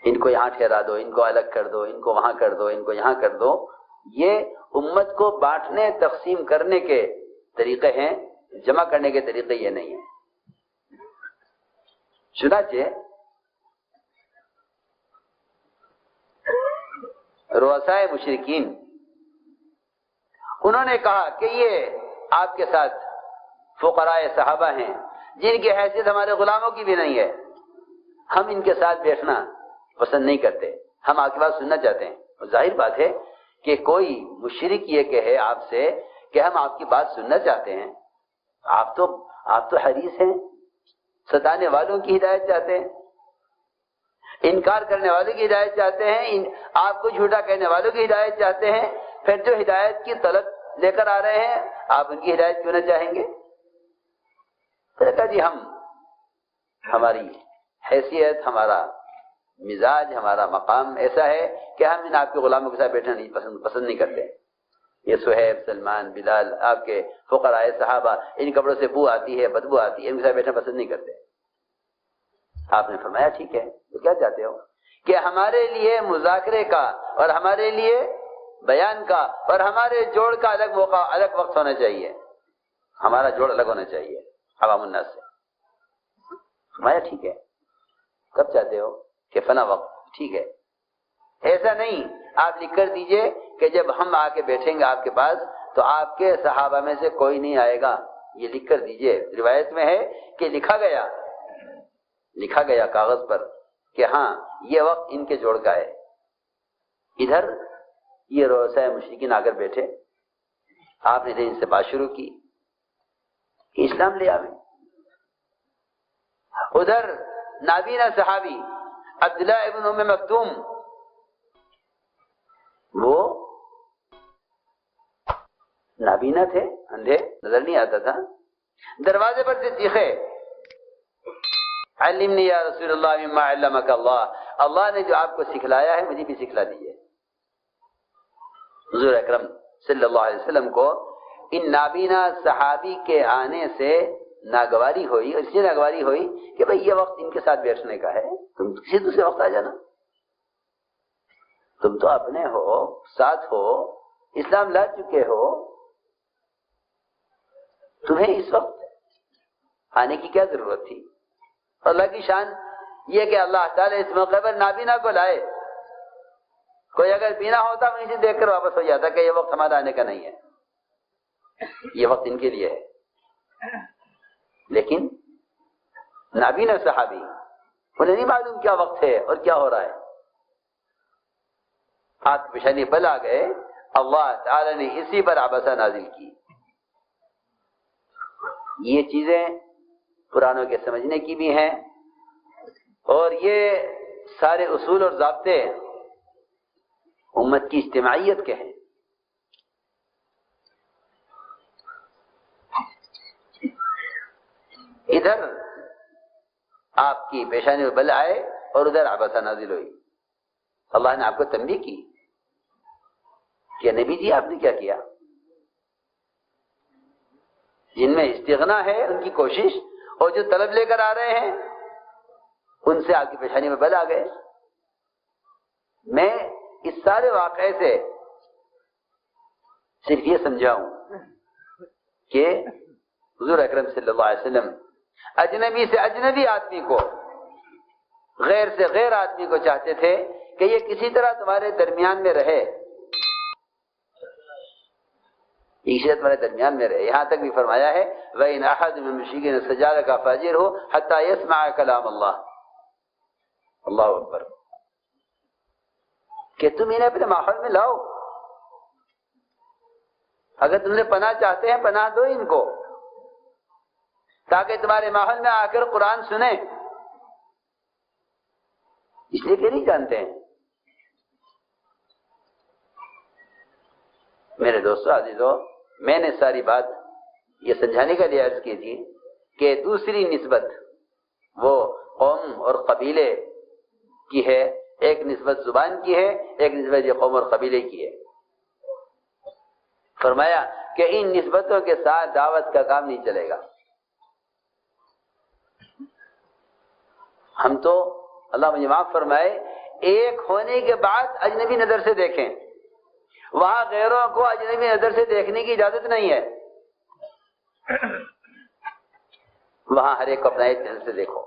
ان کو یہاں ٹھہرا دو، ان کو الگ کر دو، ان کو وہاں کر دو، ان کو یہاں کر دو. یہ امت کو بانٹنے تقسیم کرنے کے طریقے ہیں، جمع کرنے کے طریقے یہ نہیں ہیں. چنانچہ رؤسائے مشرکین انہوں نے کہا کہ یہ آپ کے ساتھ فقراء صحابہ ہیں جن کی حیثیت ہمارے غلاموں کی بھی نہیں ہے، ہم ان کے ساتھ بیٹھنا پسند نہیں کرتے، ہم آپ کی بات سننا چاہتے ہیں. ظاہر بات ہے کہ کوئی مشرک یہ کہے آپ سے کہ ہم آپ کی بات سننا چاہتے ہیں، آپ تو حریص ہیں، ستانے والوں کی ہدایت چاہتے ہیں، انکار کرنے والوں کی ہدایت چاہتے ہیں، آپ کو جھوٹا کہنے والوں کی ہدایت چاہتے ہیں. پھر جو ہدایت کی طلب لے کر آ رہے ہیں آپ ان کی ہدایت کیوں نہ چاہیں گے؟ پھر کہا جی ہماری حیثیت، ہمارا مزاج، ہمارا مقام ایسا ہے کہ ہم ان آپ کے غلاموں کے ساتھ بیٹھنا نہیں پسند نہیں کرتے. یہ صہیب، سلمان، بلال، آپ کے فقراء صحابہ، ان کپڑوں سے بو آتی ہے، بدبو آتی ہے، ان کے ساتھ بیٹھنا پسند نہیں کرتے. آپ نے فرمایا ٹھیک ہے تو کیا چاہتے ہو کہ ہمارے لیے مذاکرے کا اور ہمارے لیے بیان کا اور ہمارے جوڑ کا الگ موقع، الگ وقت ہونا چاہیے، ہمارا جوڑ الگ ہونا چاہیے عوام الناس سے. فرمایا ٹھیک ہے. کب چاہتے ہو کہ فلاں وقت؟ ٹھیک ہے. ایسا نہیں، آپ لکھ کر دیجئے کہ جب ہم آ کے بیٹھیں گے آپ کے پاس تو آپ کے صحابہ میں سے کوئی نہیں آئے گا. یہ لکھ کر دیجئے. روایت میں ہے کہ لکھا گیا کاغذ پر کہ ہاں یہ وقت ان کے جوڑ کا ہے. ادھر یہ رؤسائے مشرکین آ کر بیٹھے، آپ نے ان سے بات شروع کی کہ اسلام لے آویں. ادھر نابینا صحابی عبداللہ ابن ام مکتوم، وہ نابینا تھے، اندھے، نظر نہیں آتا تھا. دروازے پر سے چیخے علمنی یا رسول اللہ مما علمک اللہ، اللہ نے جو آپ کو سکھلایا ہے مجھے بھی سکھلا دیجیے. حضور اکرم صلی اللہ علیہ وسلم کو ان نابینا صحابی کے آنے سے ناگواری ہوئی، اور اس لیے ناگواری ہوئی کہ بھئی یہ وقت ان کے ساتھ بیٹھنے کا ہے، تم کسی دوسرے وقت آ جانا، تم تو اپنے ہو، ساتھ ہو، اسلام لا چکے ہو، تمہیں اس وقت آنے کی کیا ضرورت تھی؟ اللہ کی شان یہ کہ اللہ تعالیٰ اس موقع پر نابینا کو لائے. کوئی اگر بینا ہوتا وہیں سے دیکھ کر واپس ہو جاتا کہ یہ وقت ہمارا آنے کا نہیں ہے، یہ وقت ان کے لیے ہے. لیکن نابینا صحابی انہیں نہیں معلوم کیا وقت ہے اور کیا ہو رہا ہے، ہاتھ پیشانی بل آ گئے. اللہ تعالی نے اسی پر عبسہ نازل کی. یہ چیزیں پرانوں کے سمجھنے کی بھی ہیں، اور یہ سارے اصول اور ضابطے امت کی اجتماعیت کے ہیں. ادھر آپ کی پیشانی میں بل آئے اور ادھر عبسہ نازل ہوئی. اللہ نے آپ کو تنبیہ کی کہ نبی جی آپ نے کیا کیا؟ جن میں استغنا ہے ان کی کوشش، اور جو طلب لے کر آ رہے ہیں ان سے آپ کی پیشانی میں بل آ گئے. میں اس سارے واقعے سے صرف یہ سمجھاؤں کہ حضور اکرم صلی اللہ علیہ وسلم اجنبی سے اجنبی آدمی کو، غیر سے غیر آدمی کو چاہتے تھے کہ یہ کسی طرح تمہارے درمیان میں رہے، عیشت تمہارے درمیان میں رہے. یہاں تک بھی فرمایا ہے وَإِنْ أَحَدٌ مِّن الْمُشْرِكِينَ اسْتَجَارَكَ فَأَجِرْهُ حَتَّى يَسْمَعَ كَلَامَ اللَّهِ. اللہ اکبر. کہ تم انہیں اپنے ماحول میں لاؤ. اگر تم نے پناہ چاہتے ہیں پناہ دو ان کو، تاکہ تمہارے ماحول میں آ کر قرآن سنیں. اس لیے کہ نہیں جانتے ہیں. میرے دوستو عزیزو، میں نے ساری بات یہ سمجھانے کے لیے عرض کی تھی کہ دوسری نسبت وہ قوم اور قبیلے کی ہے، ایک نسبت زبان کی ہے، ایک نسبت یہ قوم اور قبیلے کی ہے. فرمایا کہ ان نسبتوں کے ساتھ دعوت کا کام نہیں چلے گا. ہم تو اللہ مجھے معاف فرمائے ایک ہونے کے بعد اجنبی نظر سے دیکھیں، وہاں غیروں کو اجنبی نظر سے دیکھنے کی اجازت نہیں ہے. وہاں ہر ایک کو اپنا ایک نظر سے دیکھو،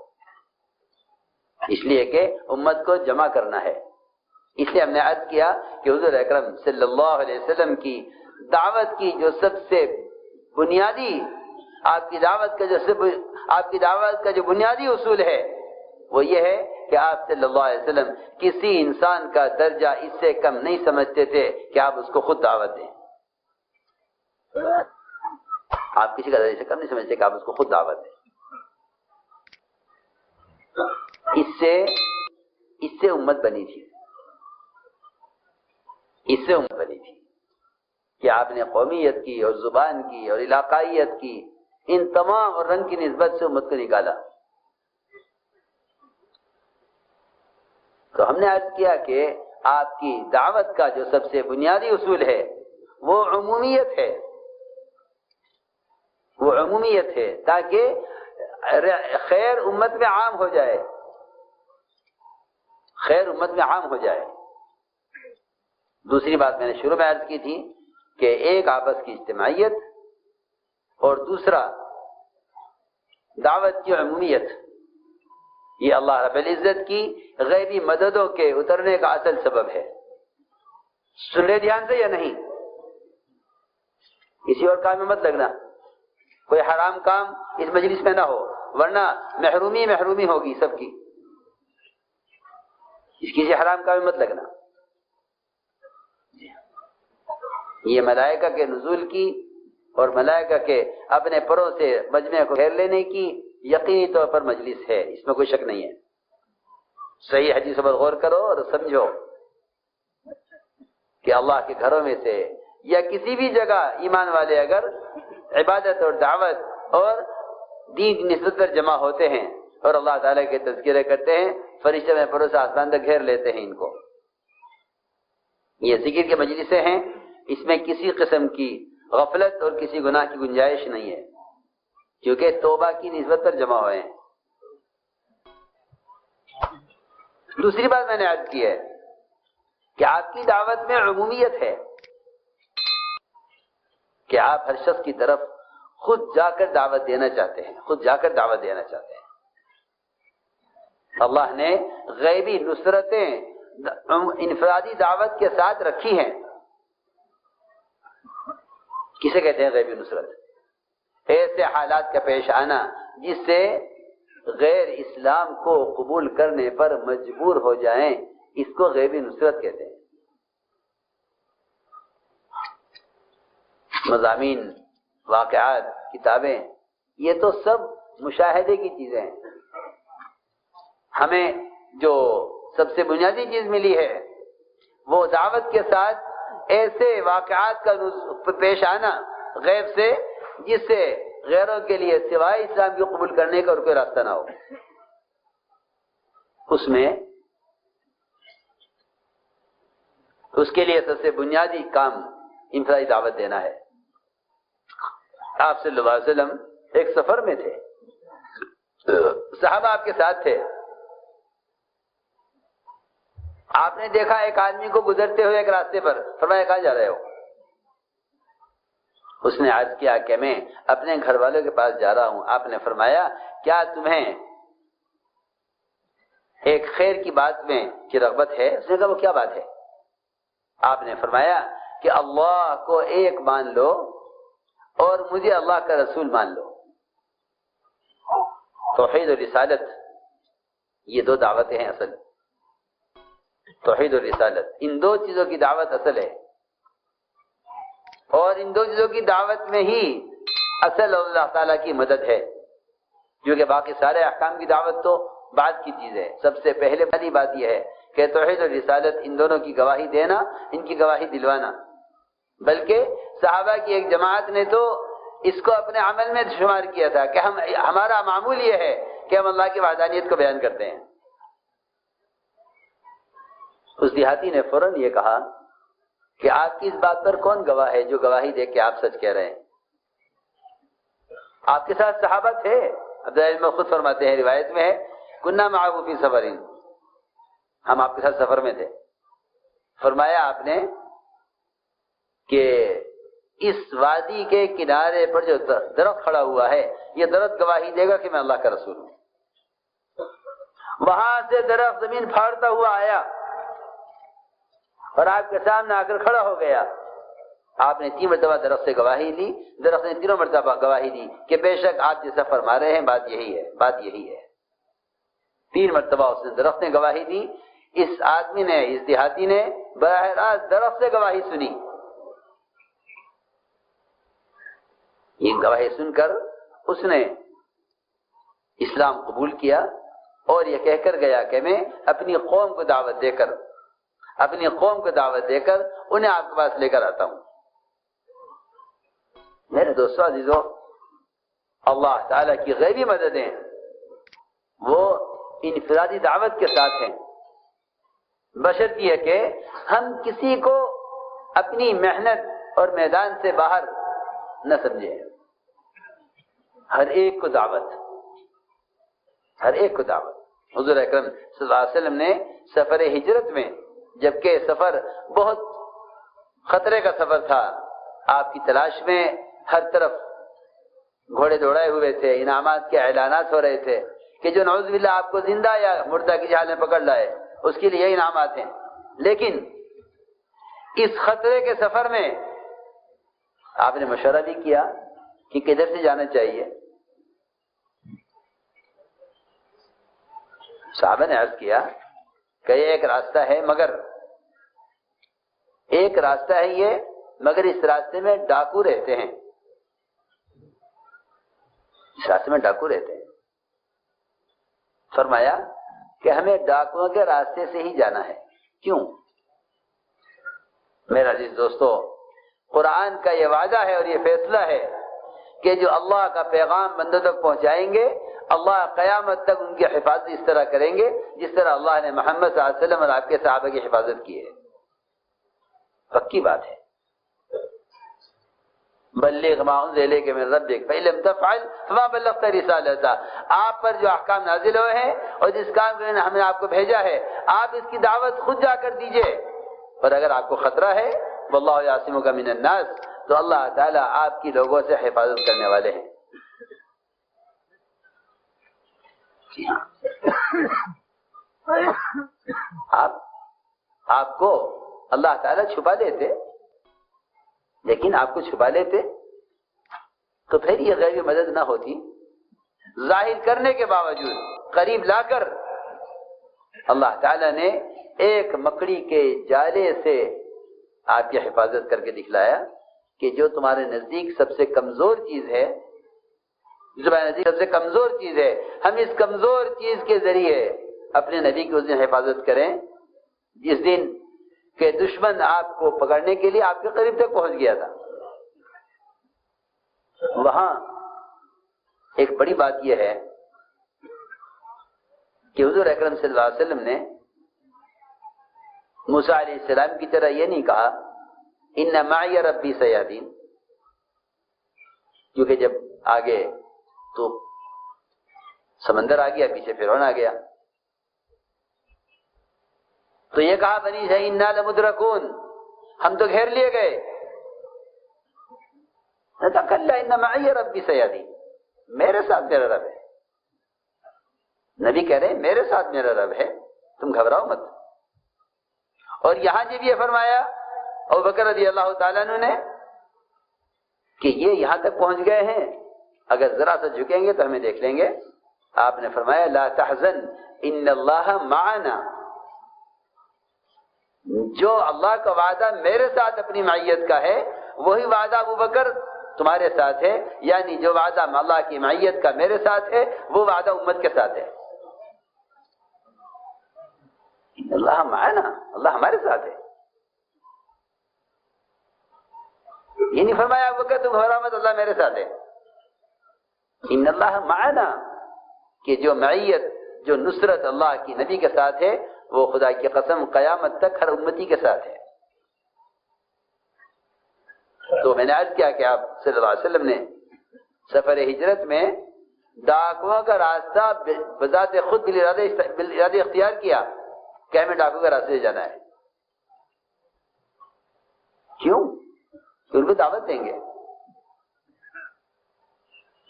اس لیے کہ امت کو جمع کرنا ہے. اس لیے ہم نے عرض کیا کہ حضور اکرم صلی اللہ علیہ وسلم کی دعوت کی جو سب سے بنیادی آپ کی دعوت کا جو بنیادی اصول ہے وہ یہ ہے کہ آپ صلی اللہ علیہ وسلم کسی انسان کا درجہ اس سے کم نہیں سمجھتے تھے کہ آپ اس کو خود دعوت دیں. آپ کسی کا درجہ سے کم نہیں سمجھتے کہ آپ اس کو خود دعوت دیں. اس سے امت بنی تھی، اس سے امت بنی تھی کہ آپ نے قومیت کی اور زبان کی اور علاقائیت کی، ان تمام اور رنگ کی نسبت سے امت کو نکالا. تو ہم نے عرض کیا کہ آپ کی دعوت کا جو سب سے بنیادی اصول ہے وہ عمومیت ہے، وہ عمومیت ہے تاکہ خیر امت میں عام ہو جائے، خیر امت میں عام ہو جائے. دوسری بات میں نے شروع میں عرض کی تھی کہ ایک آپس کی اجتماعیت اور دوسرا دعوت کی عمومیت، یہ اللہ رب العزت کی غیبی مددوں کے اترنے کا اصل سبب ہے. سن لے دھیان سے یا نہیں؟ کسی اور کام میں مت لگنا، کوئی حرام کام اس مجلس میں نہ ہو، ورنہ محرومی ہوگی سب کی. اس کسی حرام کام میں مت لگنا. یہ ملائکہ کے نزول کی اور ملائکہ کے اپنے پروں سے مجمع کو گھیر لینے کی یقینی طور پر مجلس ہے، اس میں کوئی شک نہیں ہے. صحیح حدیث پر غور کرو اور سمجھو کہ اللہ کے گھروں میں سے یا کسی بھی جگہ ایمان والے اگر عبادت اور دعوت اور دین کی نسبت پر جمع ہوتے ہیں اور اللہ تعالیٰ کے تذکرے کرتے ہیں، فرشتے میں پروں سے آسمان تک گھیر لیتے ہیں ان کو. یہ ذکر کے مجلسیں ہیں، اس میں کسی قسم کی غفلت اور کسی گناہ کی گنجائش نہیں ہے، کیونکہ توبہ کی نسبت پر جمع ہوئے ہیں۔ دوسری بات میں نے عرض کی ہے کہ آپ کی دعوت میں عمومیت ہے کہ آپ ہر شخص کی طرف خود جا کر دعوت دینا چاہتے ہیں، خود جا کر دعوت دینا چاہتے ہیں۔ اللہ نے غیبی نصرتیں انفرادی دعوت کے ساتھ رکھی ہیں۔ کسے کہتے ہیں غیبی نصرت؟ ایسے حالات کا پیش آنا جس سے غیر اسلام کو قبول کرنے پر مجبور ہو جائیں، اس کو غیبی نصرت کہتے ہیں۔ مضامین، واقعات، کتابیں، یہ تو سب مشاہدے کی چیزیں ہیں۔ ہمیں جو سب سے بنیادی چیز ملی ہے وہ دعوت کے ساتھ ایسے واقعات کا پیش آنا غیب سے جس سے غیروں کے لیے سوائے اسلام کو قبول کرنے کا اور کوئی راستہ نہ ہو۔ اس کے لیے سب سے بنیادی کام انفرادی دعوت دینا ہے۔ آپ صلی اللہ علیہ وسلم ایک سفر میں تھے، صحابہ آپ کے ساتھ تھے۔ آپ نے دیکھا ایک آدمی کو گزرتے ہوئے ایک راستے پر، فرمایا کہاں جا رہے ہو؟ اس نے عرض کیا کہ میں اپنے گھر والوں کے پاس جا رہا ہوں۔ آپ نے فرمایا کیا تمہیں ایک خیر کی بات میں کی رغبت ہے؟ اس نے کہا وہ کیا بات ہے؟ آپ نے فرمایا کہ اللہ کو ایک مان لو اور مجھے اللہ کا رسول مان لو۔ توحید و رسالت، یہ دو دعوتیں ہیں اصل۔ توحید و رسالت، ان دو چیزوں کی دعوت اصل ہے، اور ان دو چیزوں کی دعوت میں ہی اصل اللہ تعالیٰ کی مدد ہے، کیونکہ باقی سارے احکام کی دعوت تو بعد کی چیز ہے۔ سب سے پہلے پہلی بات یہ ہے کہ توحید اور رسالت، ان دونوں کی گواہی دینا، ان کی گواہی دلوانا۔ بلکہ صحابہ کی ایک جماعت نے تو اس کو اپنے عمل میں شمار کیا تھا کہ ہمارا معمول یہ ہے کہ ہم اللہ کی وحدانیت کو بیان کرتے ہیں۔ اس دیہاتی نے فوراً یہ کہا کہ آپ کی اس بات پر کون گواہ ہے جو گواہی دے کہ آپ سچ کہہ رہے ہیں؟ آپ کے ساتھ صحابہ تھے، عبداللہ بن خود فرماتے ہیں، روایت میں ہے کننا معه فی سفرین، ہم آپ کے ساتھ سفر میں تھے۔ فرمایا آپ نے کہ اس وادی کے کنارے پر جو درخت کھڑا ہوا ہے، یہ درخت گواہی دے گا کہ میں اللہ کا رسول ہوں۔ وہاں سے درخت زمین پھاڑتا ہوا آیا اور آپ کے سامنے آ کر کھڑا ہو گیا۔ آپ نے 3 مرتبہ درخت سے گواہی لی، درخت نے 3 مرتبہ گواہی دی کہ بے شک آپ جیسا فرما رہے ہیں بات یہی ہے، بات یہی ہے۔ 3 مرتبہ اس نے درخت نے گواہی دی۔ اس آدمی نے، اس دیہاتی نے براہ راست درخت سے گواہی سنی۔ یہ گواہی سن کر اس نے اسلام قبول کیا اور یہ کہہ کر گیا کہ میں اپنی قوم کو دعوت دے کر انہیں آپ کے پاس لے کر آتا ہوں۔ میرے دوستو عزیزو، اللہ تعالیٰ کی غیبی مددیں وہ انفرادی دعوت کے ساتھ ہیں، بشرطیہ کہ ہم کسی کو اپنی محنت اور میدان سے باہر نہ سمجھیں۔ ہر ایک کو دعوت، ہر ایک کو دعوت۔ حضور اکرم صلی اللہ علیہ وسلم نے سفر ہجرت میں، جبکہ سفر بہت خطرے کا سفر تھا، آپ کی تلاش میں ہر طرف گھوڑے دوڑائے ہوئے تھے، انعامات کے اعلانات ہو رہے تھے کہ جو نعوذ باللہ آپ کو زندہ یا مردہ کی حال میں پکڑ لائے اس کے لیے انعامات ہیں۔ لیکن اس خطرے کے سفر میں آپ نے مشورہ بھی کیا کہ کدھر سے جانا چاہیے۔ صحابہ نے عرض کیا کہ یہ ایک راستہ ہے، مگر اس راستے میں ڈاکو رہتے ہیں، اس راستے میں ڈاکو رہتے ہیں۔ فرمایا کہ ہمیں ڈاکوؤں کے راستے سے ہی جانا ہے۔ کیوں؟ میرا عزیز دوستو، قرآن کا یہ وعدہ ہے اور یہ فیصلہ ہے کہ جو اللہ کا پیغام بندوں تک پہنچائیں گے، اللہ قیامت تک ان کی حفاظت اس طرح کریں گے جس طرح اللہ نے محمد صلی اللہ علیہ وسلم اور آپ کے صحابہ کی حفاظت کی ہے۔ پکی بات ہے۔ بلغ ما انزل الیک من ربک فإن لم تفعل فما بلغت رسالتہ، آپ پر جو احکام نازل ہوئے ہیں اور جس کام کے لیے ہم نے آپ کو بھیجا ہے آپ اس کی دعوت خود جا کر دیجئے، اور اگر آپ کو خطرہ ہے واللہ یعصمک من الناس، تو اللہ تعالیٰ آپ کی لوگوں سے حفاظت کرنے والے ہیں۔ جی ہاں، آپ کو اللہ تعالیٰ چھپا لیتے، لیکن آپ کو چھپا لیتے تو پھر یہ غیبی مدد نہ ہوتی، ظاہر کرنے کے باوجود قریب لا کر اللہ تعالیٰ نے ایک مکڑی کے جالے سے آپ کی حفاظت کر کے دکھلایا کہ جو تمہارے نزدیک سب سے کمزور چیز ہے، سب سے کمزور چیز ہے، ہم اس کمزور چیز کے ذریعے اپنے نبی کی اس دن حفاظت کریں جس دن کہ دشمن آپ کو پکڑنے کے لیے آپ کے قریب تک پہنچ گیا تھا۔ وہاں ایک بڑی بات یہ ہے کہ حضور اکرم صلی اللہ علیہ وسلم نے موسیٰ علیہ السلام کی طرح یہ نہیں کہا ان معی ربی سیہدین، کیونکہ جب آگے تو سمندر آ گیا، پیچھے فرعون آ گیا، تو یہ کہا بنی اسرائیل انا لمدرکون، ہم تو گھیر لیے گئے۔ کلا ان معی ربی سیہدین، میرے ساتھ میرا رب ہے۔ نبی کہہ رہے ہیں میرے ساتھ میرا رب ہے، تم گھبراؤ مت۔ اور یہاں جب یہ فرمایا ابوبکر رضی اللہ تعالیٰ عنہ نے کہ یہ یہاں تک پہنچ گئے ہیں، اگر ذرا سا جھکیں گے تو ہمیں دیکھ لیں گے، آپ نے فرمایا لا تحزن ان اللہ معنا، جو اللہ کا وعدہ میرے ساتھ اپنی معیت کا ہے وہی وعدہ ابوبکر تمہارے ساتھ ہے، یعنی جو وعدہ اللہ کی معیت کا میرے ساتھ ہے وہ وعدہ امت کے ساتھ ہے۔ اللہ معنا، اللہ ہمارے ساتھ ہے، یہ نہیں فرمایا ابوبکر تم گھبراؤ مت اللہ میرے ساتھ ہے، ان اللہ معنا، کہ جو معیت جو نصرت اللہ کی نبی کے ساتھ ہے وہ خدا کی قسم قیامت تک ہر امتی کے ساتھ ہے۔ تو میں نے عرض کیا کہ آپ صلی اللہ علیہ وسلم نے سفر ہجرت میں ڈاکوؤں کا راستہ بذات خود بالارادہ اختیار کیا کہ ہمیں ڈاکو کا راستے سے جانا ہے۔ کیوں؟ کہ ان کو دعوت دیں گے۔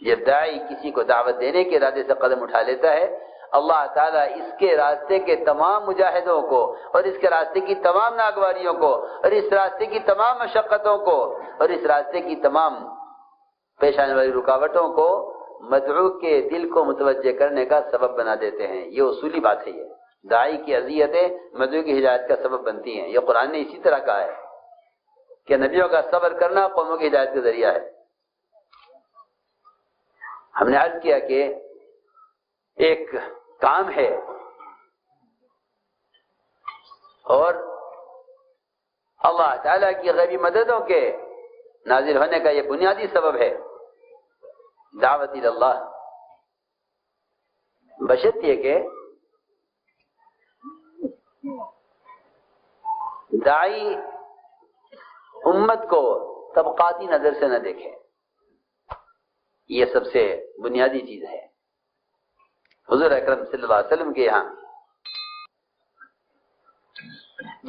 جب داعی کسی کو دعوت دینے کے ارادے سے قدم اٹھا لیتا ہے، اللہ تعالیٰ اس کے راستے کے تمام مجاہدوں کو اور اس کے راستے کی تمام ناگواریوں کو اور اس راستے کی تمام مشقتوں کو اور اس راستے کی تمام پیش آنے والی رکاوٹوں کو مدعو کے دل کو متوجہ کرنے کا سبب بنا دیتے ہیں۔ یہ اصولی بات ہے، یہ داعی کی اذیتیں مدعو کی ہدایت کا سبب بنتی ہیں۔ یہ قرآن نے اسی طرح کہا ہے کہ نبیوں کا صبر کرنا قوموں کی ہدایت کا ذریعہ ہے۔ ہم نے عرض کیا کہ ایک کام ہے اور اللہ تعالیٰ کی غیبی مددوں کے نازل ہونے کا یہ بنیادی سبب ہے دعوت اللہ، بشرط یہ کہ داعی امت کو طبقاتی نظر سے نہ دیکھے، یہ سب سے بنیادی چیز ہے۔ حضور اکرم صلی اللہ علیہ وسلم کے یہاں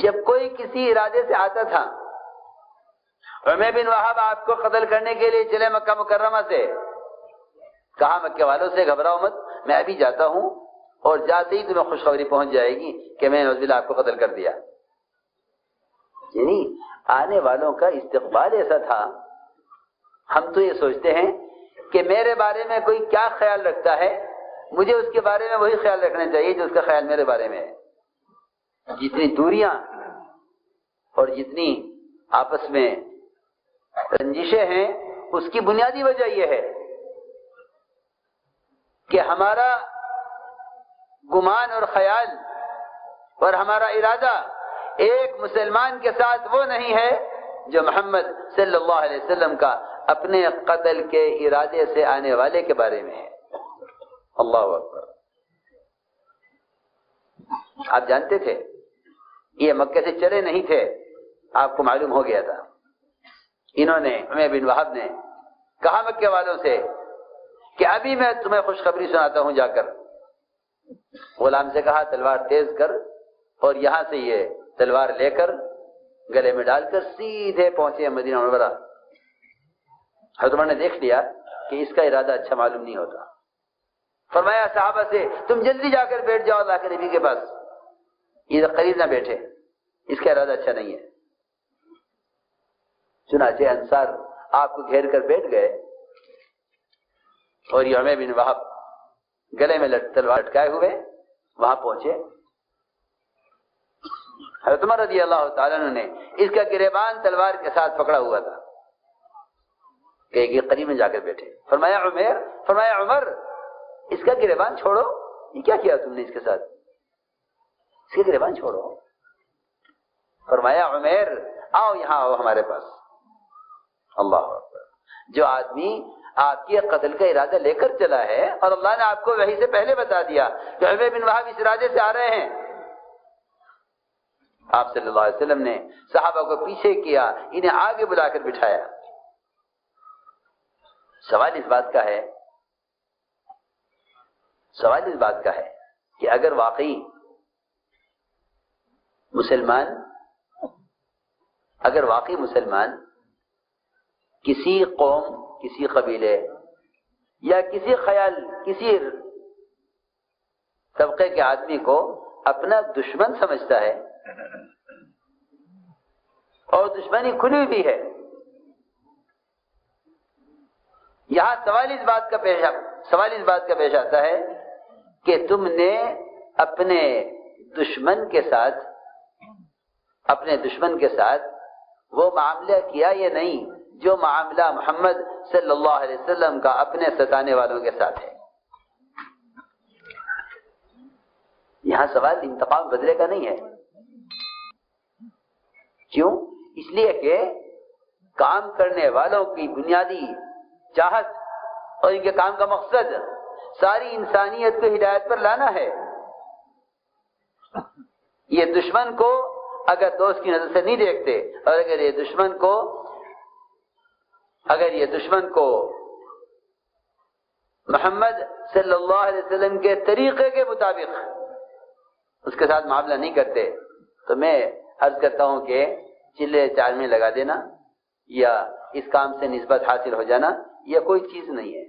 جب کوئی کسی ارادے سے آتا تھا، عمیر بن وہاب آپ کو قتل کرنے کے لیے چلے مکہ مکرمہ سے، کہا مکہ والوں سے گھبراؤ مت، میں ابھی جاتا ہوں اور جاتے ہی تمہیں خوشخبری پہنچ جائے گی کہ میں نے نوذ آپ کو قتل کر دیا۔ یعنی آنے والوں کا استقبال ایسا تھا، ہم تو یہ سوچتے ہیں کہ میرے بارے میں کوئی کیا خیال رکھتا ہے، مجھے اس کے بارے میں وہی خیال رکھنا چاہیے جو اس کا خیال میرے بارے میں ہے۔ جتنی دوریاں اور جتنی آپس میں رنجشیں ہیں اس کی بنیادی وجہ یہ ہے کہ ہمارا گمان اور خیال اور ہمارا ارادہ ایک مسلمان کے ساتھ وہ نہیں ہے جو محمد صلی اللہ علیہ وسلم کا اپنے قتل کے ارادے سے آنے والے کے بارے میں ہے۔ اللہ اکبر۔ آپ جانتے تھے یہ مکے سے چلے نہیں تھے، آپ کو معلوم ہو گیا تھا، انہوں نے عمیر بن وہب نے کہا مکے والوں سے کہ ابھی میں تمہیں خوشخبری سناتا ہوں، جا کر غلام سے کہا تلوار تیز کر اور یہاں سے یہ تلوار لے کر گلے میں ڈال کر سیدھے پہنچے مدینہ منورہ۔ حضرت عمر نے دیکھ لیا کہ اس کا ارادہ اچھا معلوم نہیں ہوتا، فرمایا صحابہ سے تم جلدی جا کر بیٹھ جاؤ اللہ کے نبی کے پاس، یہ قریب نہ بیٹھے، اس کا ارادہ اچھا نہیں ہے۔ چنانچہ انصار آپ کو گھیر کر بیٹھ گئے اور یہ عمیر بن وہب گلے میں تلوار لٹکائے ہوئے وہاں پہنچے۔ حضرت عمر رضی اللہ تعالیٰ عنہ نے اس کا گریبان تلوار کے ساتھ پکڑا ہوا تھا کہ یہ قریب میں جا کر بیٹھے۔ فرمایا عمر اس کا گریبان چھوڑو، یہ کیا کیا تم نے اس کے ساتھ، اس کے گریبان چھوڑو۔ فرمایا عمر آؤ یہاں آؤ ہمارے پاس۔ اللہ اکبر، جو آدمی آپ کے قتل کا ارادہ لے کر چلا ہے اور اللہ نے آپ کو وحی سے پہلے بتا دیا کہ عمیر بن وہب اس ارادے سے آ رہے ہیں، آپ صلی اللہ علیہ وسلم نے صحابہ کو پیچھے کیا، انہیں آگے بلا کر بٹھایا۔ سوال اس بات کا ہے کہ اگر واقعی مسلمان کسی قوم، کسی قبیلے یا کسی خیال، کسی طبقے کے آدمی کو اپنا دشمن سمجھتا ہے اور دشمنی کھلی بھی ہے، یہاں سوال اس بات کا پیش آتا ہے کہ تم نے اپنے دشمن کے ساتھ وہ معاملہ کیا یا نہیں جو معاملہ محمد صلی اللہ علیہ وسلم کا اپنے ستانے والوں کے ساتھ ہے۔ یہاں سوال انتقام بدلے کا نہیں ہے، کیوں؟ اس لیے کہ کام کرنے والوں کی بنیادی چاہت اور ان کے کام کا مقصد ساری انسانیت کو ہدایت پر لانا ہے۔ یہ دشمن کو اگر دوست کی نظر سے نہیں دیکھتے اور اگر یہ دشمن کو محمد صلی اللہ علیہ وسلم کے طریقے کے مطابق اس کے ساتھ معاملہ نہیں کرتے تو میں عرض کرتا ہوں کہ چلے چار میں لگا دینا یا اس کام سے نسبت حاصل ہو جانا یہ کوئی چیز نہیں ہے،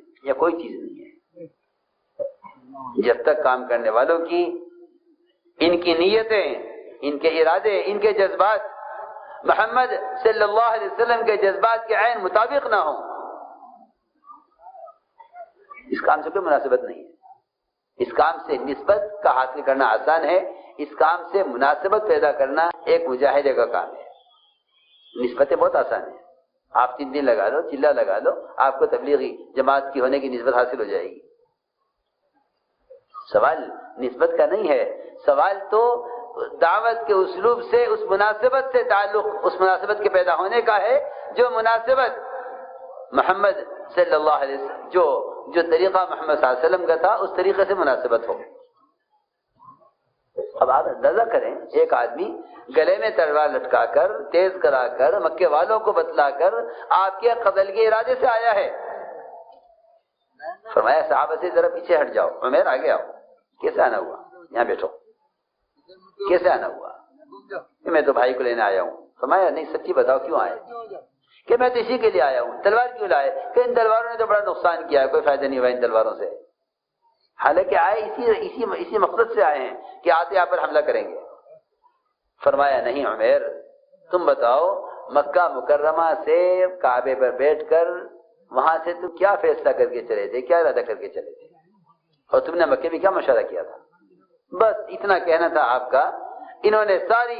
جب تک کام کرنے والوں کی، ان کی نیتیں، ان کے ارادے، ان کے جذبات محمد صلی اللہ علیہ وسلم کے جذبات کے عین مطابق نہ ہوں، اس کام سے کوئی مناسبت نہیں ہے۔ اس کام سے نسبت کا حاصل کرنا آسان ہے، اس کام سے مناسبت پیدا کرنا ایک مجاہدے کا کام ہے۔ نسبتیں بہت آسان ہیں، آپ 3 دن لگا لو، چلہ لگا لو، آپ کو تبلیغی جماعت کی ہونے کی نسبت حاصل ہو جائے گی۔ سوال نسبت کا نہیں ہے، سوال تو دعوت کے اسلوب سے اس مناسبت سے تعلق، اس مناسبت کے پیدا ہونے کا ہے جو مناسبت محمد صلی اللہ علیہ وسلم جو طریقہ محمد صلی اللہ علیہ وسلم کا تھا اس طریقے سے مناسبت ہو۔ اب آپ اندازہ کریں، ایک آدمی گلے میں تلوار لٹکا کر، تیز کرا کر، مکے والوں کو بتلا کر آپ کے قتل کے ارادے سے آیا ہے۔ فرمایا صحابہ سے ذرا پیچھے ہٹ جاؤ، عمیر آگے آؤ۔ کیسے آنا ہوا؟ یہاں بیٹھو۔ کیسے آنا ہوا؟ میں تو بھائی کو لینے آیا ہوں۔ فرمایا نہیں، سچی بتاؤ کیوں آئے؟ کہ میں تو اسی کے لیے آیا ہوں۔ تلوار کیوں لائے؟ کہ ان تلواروں نے تو بڑا نقصان کیا ہے، کوئی فائدہ نہیں ہوا ان تلواروں سے۔ حالانکہ آئے اسی مقصد سے آئے ہیں کہ آتے آپ پر حملہ کریں گے۔ فرمایا نہیں عمیر، تم بتاؤ مکہ مکرمہ سے کعبے پر بیٹھ کر وہاں سے تم کیا فیصلہ کر کے چلے تھے، کیا ارادہ کر کے چلے تھے، اور تم نے مکے میں کیا مشورہ کیا تھا؟ بس اتنا کہنا تھا آپ کا۔ انہوں نے ساری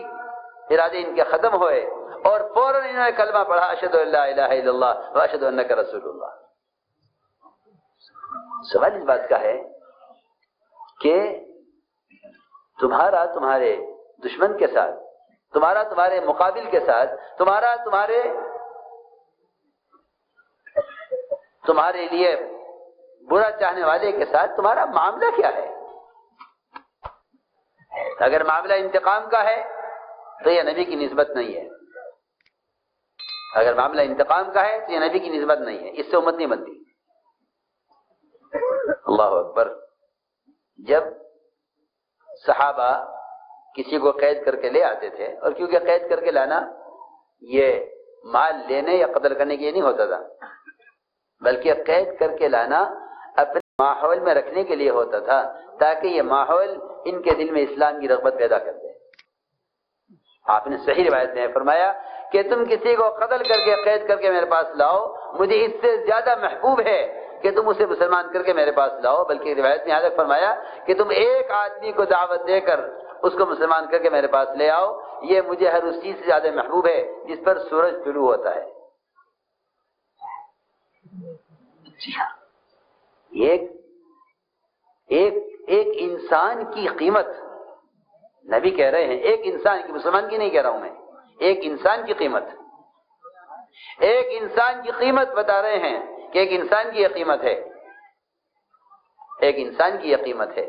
ارادے ان کے ختم ہوئے اور فوراً انہوں نے کلمہ پڑھا، اشہد ان لا الہ الا اللہ و اشہد انک رسول اللہ۔ سوال اس بات کا ہے کہ تمہارا تمہارے دشمن کے ساتھ، تمہارا تمہارے مقابل کے ساتھ، تمہارے لیے برا چاہنے والے کے ساتھ تمہارا معاملہ کیا ہے؟ اگر معاملہ انتقام کا ہے تو یہ نبی کی نسبت نہیں ہے۔ اگر معاملہ انتقام کا ہے تو یہ نبی کی نسبت نہیں ہے، اس سے امت نہیں بنتی۔ اللہ اکبر۔ جب صحابہ کسی کو قید کر کے لے آتے تھے، اور کیونکہ قید کر کے لانا یہ مال لینے یا قتل کرنے کے لیے نہیں ہوتا تھا، بلکہ قید کر کے لانا اپنے ماحول میں رکھنے کے لیے ہوتا تھا، تاکہ یہ ماحول ان کے دل میں اسلام کی رغبت پیدا کر دے۔ آپ نے صحیح روایت میں فرمایا کہ تم کسی کو قتل کر کے قید کر کے میرے پاس لاؤ، مجھے اس سے زیادہ محبوب ہے کہ تم اسے مسلمان کر کے میرے پاس لاؤ، بلکہ روایت میں یہاں تک فرمایا کہ تم ایک آدمی کو دعوت دے کر اس کو مسلمان کر کے میرے پاس لے آؤ، یہ مجھے ہر اس چیز سے زیادہ محبوب ہے جس پر سورج طلوع ہوتا ہے۔ جی ہاں، ایک انسان کی قیمت نبی کہہ رہے ہیں، ایک انسان کی، مسلمان کی نہیں کہہ رہا ہوں میں، ایک انسان کی قیمت، ایک انسان کی قیمت بتا رہے ہیں کہ ایک انسان کی یہ قیمت ہے، ایک انسان کی یہ قیمت ہے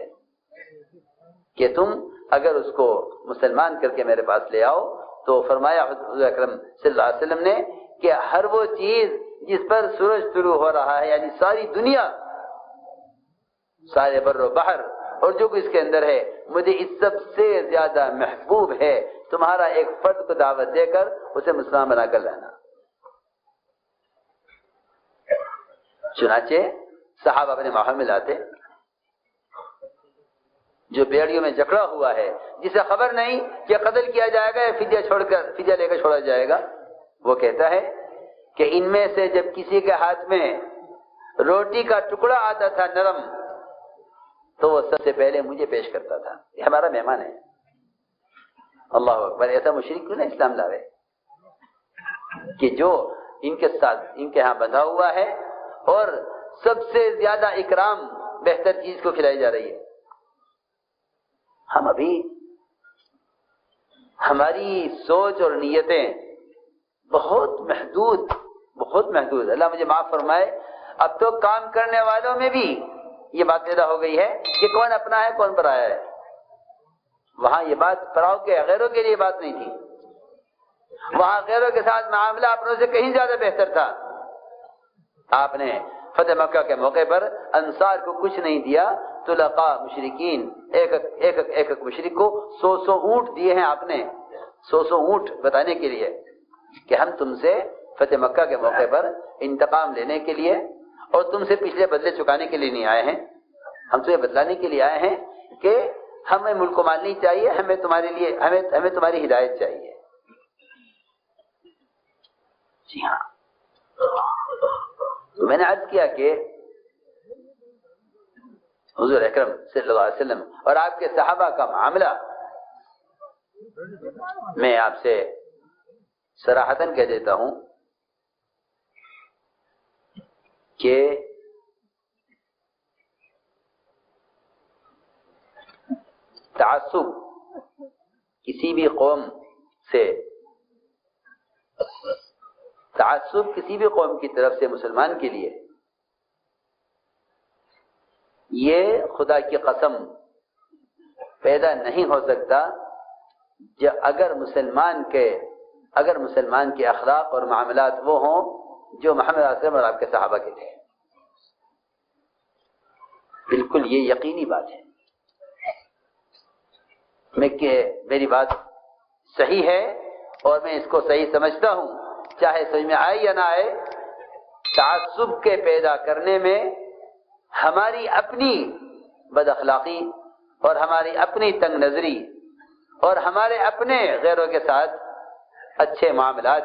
کہ تم اگر اس کو مسلمان کر کے میرے پاس لے آؤ، تو فرمایا حضور اکرم صلی اللہ علیہ وسلم نے کہ ہر وہ چیز جس پر سورج طلوع ہو رہا ہے، یعنی ساری دنیا، سارے بر و بحر اور جو کچھ اس کے اندر ہے، مجھے اس سب سے زیادہ محبوب ہے تمہارا ایک فرد کو دعوت دے کر اسے مسلمان بنا کر لانا۔ چنانچہ صحابہ اپنے ماحول میں لاتے، جو بیڑیوں میں جکڑا ہوا ہے، جسے خبر نہیں کہ قتل کیا جائے گا یا فدیہ لے کر چھوڑا جائے گا، وہ کہتا ہے کہ ان میں سے جب کسی کے ہاتھ میں روٹی کا ٹکڑا آتا تھا نرم، تو وہ سب سے پہلے مجھے پیش کرتا تھا، یہ ہمارا مہمان ہے۔ اللہ اکبر۔ ایسا مشرک کیوں نہ اسلام لاوے کہ جو ان کے ساتھ ان کے ہاں بندھا ہوا ہے اور سب سے زیادہ اکرام بہتر چیز کو کھلائی جا رہی ہے۔ ہم ابھی ہماری سوچ اور نیتیں بہت محدود، اللہ مجھے معاف فرمائے، اب تو کام کرنے والوں میں بھی یہ بات پیدا ہو گئی ہے کہ کون اپنا ہے کون پرایا ہے۔ وہاں یہ بات پراؤ کے غیروں کے لیے بات نہیں تھی، وہاں غیروں کے ساتھ معاملہ اپنوں سے کہیں زیادہ بہتر تھا۔ آپ نے فتح مکہ کے موقع پر انصار کو کچھ نہیں دیا، طلقاء مشرکین ایک مشرک کو 100 اونٹ دیے ہیں آپ نے، 100 اونٹ بتانے کے لیے کہ ہم تم سے فتح مکہ کے موقع پر انتقام لینے کے لیے اور تم سے پچھلے بدلے چکانے کے لیے نہیں آئے ہیں، ہم تمہیں بتلانے کے لیے آئے ہیں کہ ہمیں ملک و مال نہیں چاہیے، ہمیں تمہاری ہدایت چاہیے۔ جی ہاں، تو میں نے عرض کیا کہ حضور اکرم صلی اللہ علیہ وسلم اور آپ کے صحابہ کا معاملہ میں آپ سے صراحتاً کہہ دیتا ہوں کہ تعصب کسی بھی قوم کی طرف سے مسلمان کے لیے یہ خدا کی قسم پیدا نہیں ہو سکتا اگر مسلمان کے اخلاق اور معاملات وہ ہوں جو محمد صلی اللہ علیہ وسلم اور آپ کے صحابہ کے تھے۔ بالکل یہ یقینی بات ہے، میری بات صحیح ہے اور میں اس کو صحیح سمجھتا ہوں، چاہے سمجھ میں آئے یا نہ آئے۔ تعصب کے پیدا کرنے میں ہماری اپنی بد اخلاقی اور ہماری اپنی تنگ نظری اور ہمارے اپنے غیروں کے ساتھ اچھے معاملات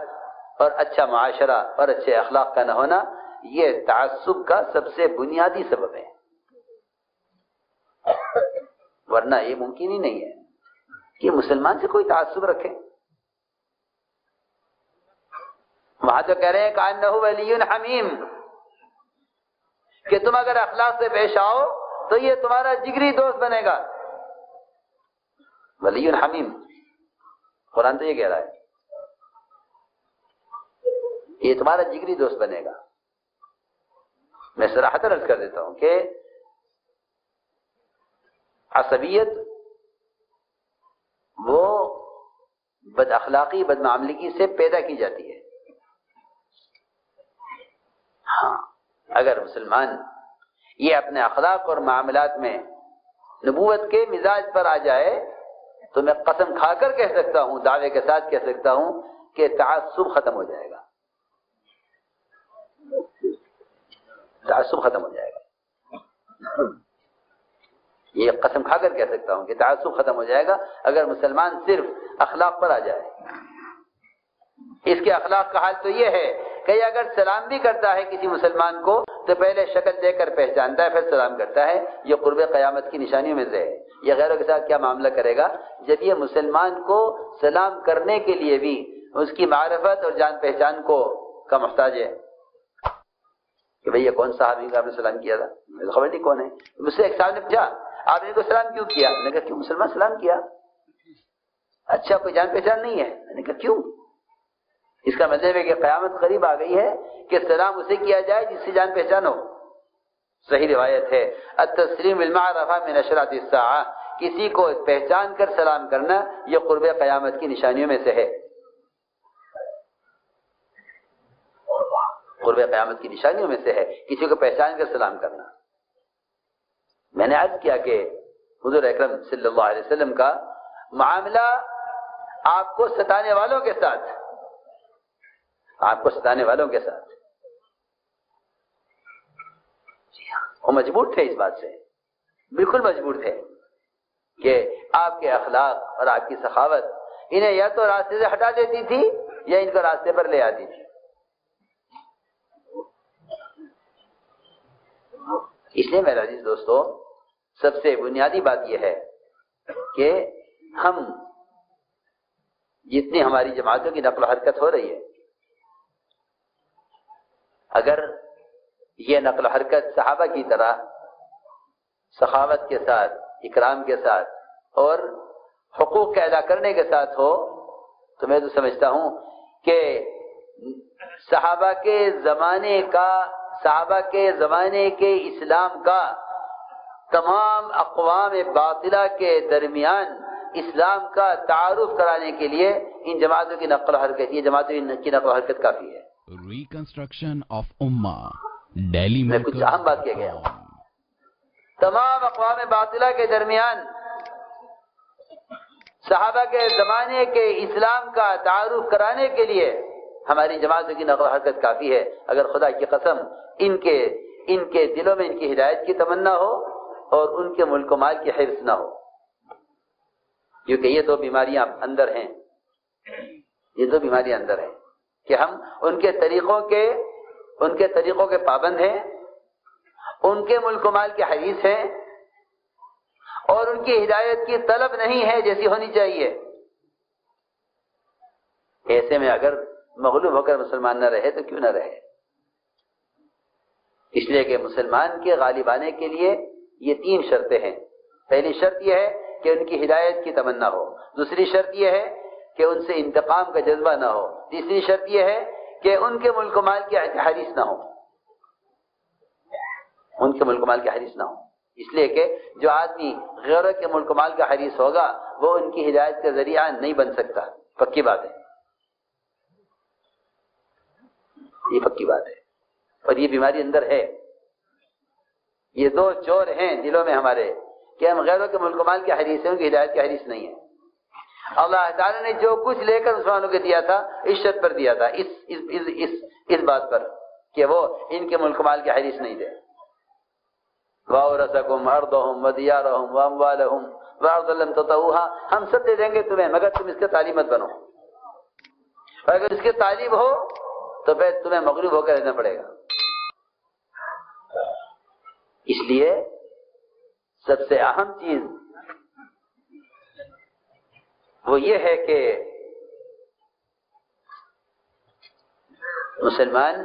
اور اچھا معاشرہ اور اچھے اخلاق کا نہ ہونا، یہ تعصب کا سب سے بنیادی سبب ہے، ورنہ یہ ممکن ہی نہیں ہے کہ مسلمان سے کوئی تعصب رکھے۔ وہاں تو کہہ رہے ہیں کأنہ ولی حمیم، کہ تم اگر اخلاق سے پیش آؤ تو یہ تمہارا جگری دوست بنے گا۔ ولی حمیم، قرآن تو یہ کہہ رہا ہے، یہ تمہارا جگری دوست بنے گا۔ میں صراحتاً عرض کر دیتا ہوں کہ عصبیت وہ بد اخلاقی بد معاملگی سے پیدا کی جاتی ہے، اگر مسلمان یہ اپنے اخلاق اور معاملات میں نبوت کے مزاج پر آ جائے تو میں قسم کھا کر کہہ سکتا ہوں، دعوے کے ساتھ کہہ سکتا ہوں کہ تعصب ختم ہو جائے گا، تعصب ختم ہو جائے گا۔ یہ قسم کھا کر کہہ سکتا ہوں کہ تعصب ختم ہو جائے گا اگر مسلمان صرف اخلاق پر آ جائے۔ اس کے اخلاق کا حال تو یہ ہے کہ اگر سلام بھی کرتا ہے کسی مسلمان کو تو پہلے شکل دے کر پہچانتا ہے پھر سلام کرتا ہے۔ یہ قرب قیامت کی نشانیوں میں سے ہے۔ یہ غیروں کے ساتھ کیا معاملہ کرے گا جب یہ مسلمان کو سلام کرنے کے لیے بھی اس کی معرفت اور جان پہچان کا محتاج ہے کہ بھئی یہ کون صحابی کا آپ نے سلام کیا تھا؟ مجھے خبر نہیں کون ہے۔ مجھ سے ایک صاحب نے پوچھا آپ نے کو سلام کیوں کیا؟ میں نے کہا کیوں مسلمان سلام کیا؟ اچھا کوئی جان پہچان نہیں ہے؟ میں نے کہا کیوں؟ اس کا مطلب ہے کہ قیامت قریب آ گئی ہے کہ سلام اسے کیا جائے جس سے جان پہچان ہو۔ صحیح روایت ہے التسلیم بالمعرفہ من اشراط الساعہ، کسی کو پہچان کر سلام کرنا یہ قرب قیامت کی نشانیوں میں سے ہے۔ قرب قیامت کی نشانیوں میں سے ہے کسی کو پہچان کر سلام کرنا۔ میں نے عرض کیا کہ حضور اکرم صلی اللہ علیہ وسلم کا معاملہ آپ کو ستانے والوں کے ساتھ، آپ کو ستانے والوں کے ساتھ، وہ مجبور تھے اس بات سے، بالکل مجبور تھے کہ آپ کے اخلاق اور آپ کی سخاوت انہیں یا تو راستے سے ہٹا دیتی تھی یا ان کو راستے پر لے آتی تھی۔ اس لیے میرے عزیز دوستو، سب سے بنیادی بات یہ ہے کہ ہم جتنی ہماری جماعتوں کی نقل و حرکت ہو رہی ہے، اگر یہ نقل و حرکت صحابہ کی طرح سخاوت کے ساتھ، اکرام کے ساتھ اور حقوق کے ادا کرنے کے ساتھ ہو تو میں تو سمجھتا ہوں کہ صحابہ کے زمانے کے اسلام کا تمام اقوام باطلہ کے درمیان اسلام کا تعارف کرانے کے لیے ان جماعتوں کی نقل و حرکت، یہ جماعتوں کی نقل و حرکت کافی ہے۔ ریکنسٹرکشن آف امہ دہلی میں کچھ اہم بات کہہ گیا ہوں۔ تمام اقوام باطلہ کے درمیان صحابہ کے زمانے کے اسلام کا تعارف کرانے کے لیے ہماری جماعتوں کی نقل و حرکت کافی ہے۔ اگر خدا کی قسم ان کے دلوں میں ان کی ہدایت کی تمنا ہو اور ان کے ملک و مال کی حرص نہ ہو، کیونکہ یہ دو بیماریاں اندر ہیں، یہ دو بیماریاں اندر ہیں کہ ہم ان کے طریقوں کے پابند ہیں، ان کے ملک و مال کے حریص ہیں اور ان کی ہدایت کی طلب نہیں ہے جیسی ہونی چاہیے۔ ایسے میں اگر مغلوب ہو کر مسلمان نہ رہے تو کیوں نہ رہے؟ اس لیے کہ مسلمان کے غالب آنے کے لیے یہ 3 شرطیں ہیں۔ پہلی شرط یہ ہے کہ ان کی ہدایت کی تمنا ہو، دوسری شرط یہ ہے کہ ان سے انتقام کا جذبہ نہ ہو، تیسری شرط یہ ہے کہ ان کے ملک و مال کے حریص نہ ہو، ان کے ملک و مال کے حریص نہ ہو۔ اس لیے کہ جو آدمی غیروں کے ملک و مال کا حریص ہوگا وہ ان کی ہدایت کا ذریعہ نہیں بن سکتا، پکی بات ہے، یہ پکی بات ہے۔ اور یہ بیماری اندر ہے، یہ 2 چور ہیں دلوں میں ہمارے کہ ہم غیروں کے ملک و مال کے حریص ہیں، ان کی ہدایت کے حریص نہیں ہیں۔ اللہ تعالیٰ نے جو کچھ لے کر مسلمانوں کو دیا تھا اس شرط پر دیا تھا، اس بات پر کہ وہ ان کے ملک و مال کے حریص نہیں تھے۔ وَأَوْرَثَكُمْ أَرْضَهُمْ وَدِيَارَهُمْ وَأَمْوَالَهُمْ وَأَرْضًا لَمْ تَطَئُوهَا، ہم سب دے دیں گے تمہیں مگر تم اس کے طالب مت بنو، اور اگر اس کے طالب ہو تو پھر تمہیں مغلوب ہو کر رہنا پڑے گا۔ اس لیے سب سے اہم چیز وہ یہ ہے کہ مسلمان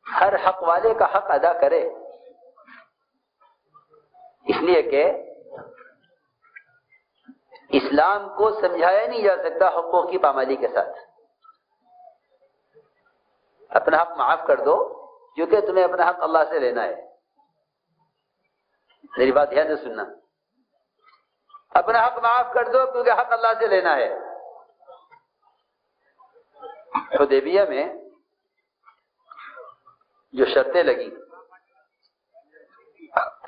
ہر حق والے کا حق ادا کرے، اس لیے کہ اسلام کو سمجھایا نہیں جا سکتا حقوق کی پامالی کے ساتھ۔ اپنا حق معاف کر دو کیونکہ تمہیں اپنا حق اللہ سے لینا ہے۔ میری بات دھیان سے سننا، اپنا حق معاف کر دو کیونکہ حق اللہ سے لینا ہے۔ حدیبیہ میں جو شرطیں لگی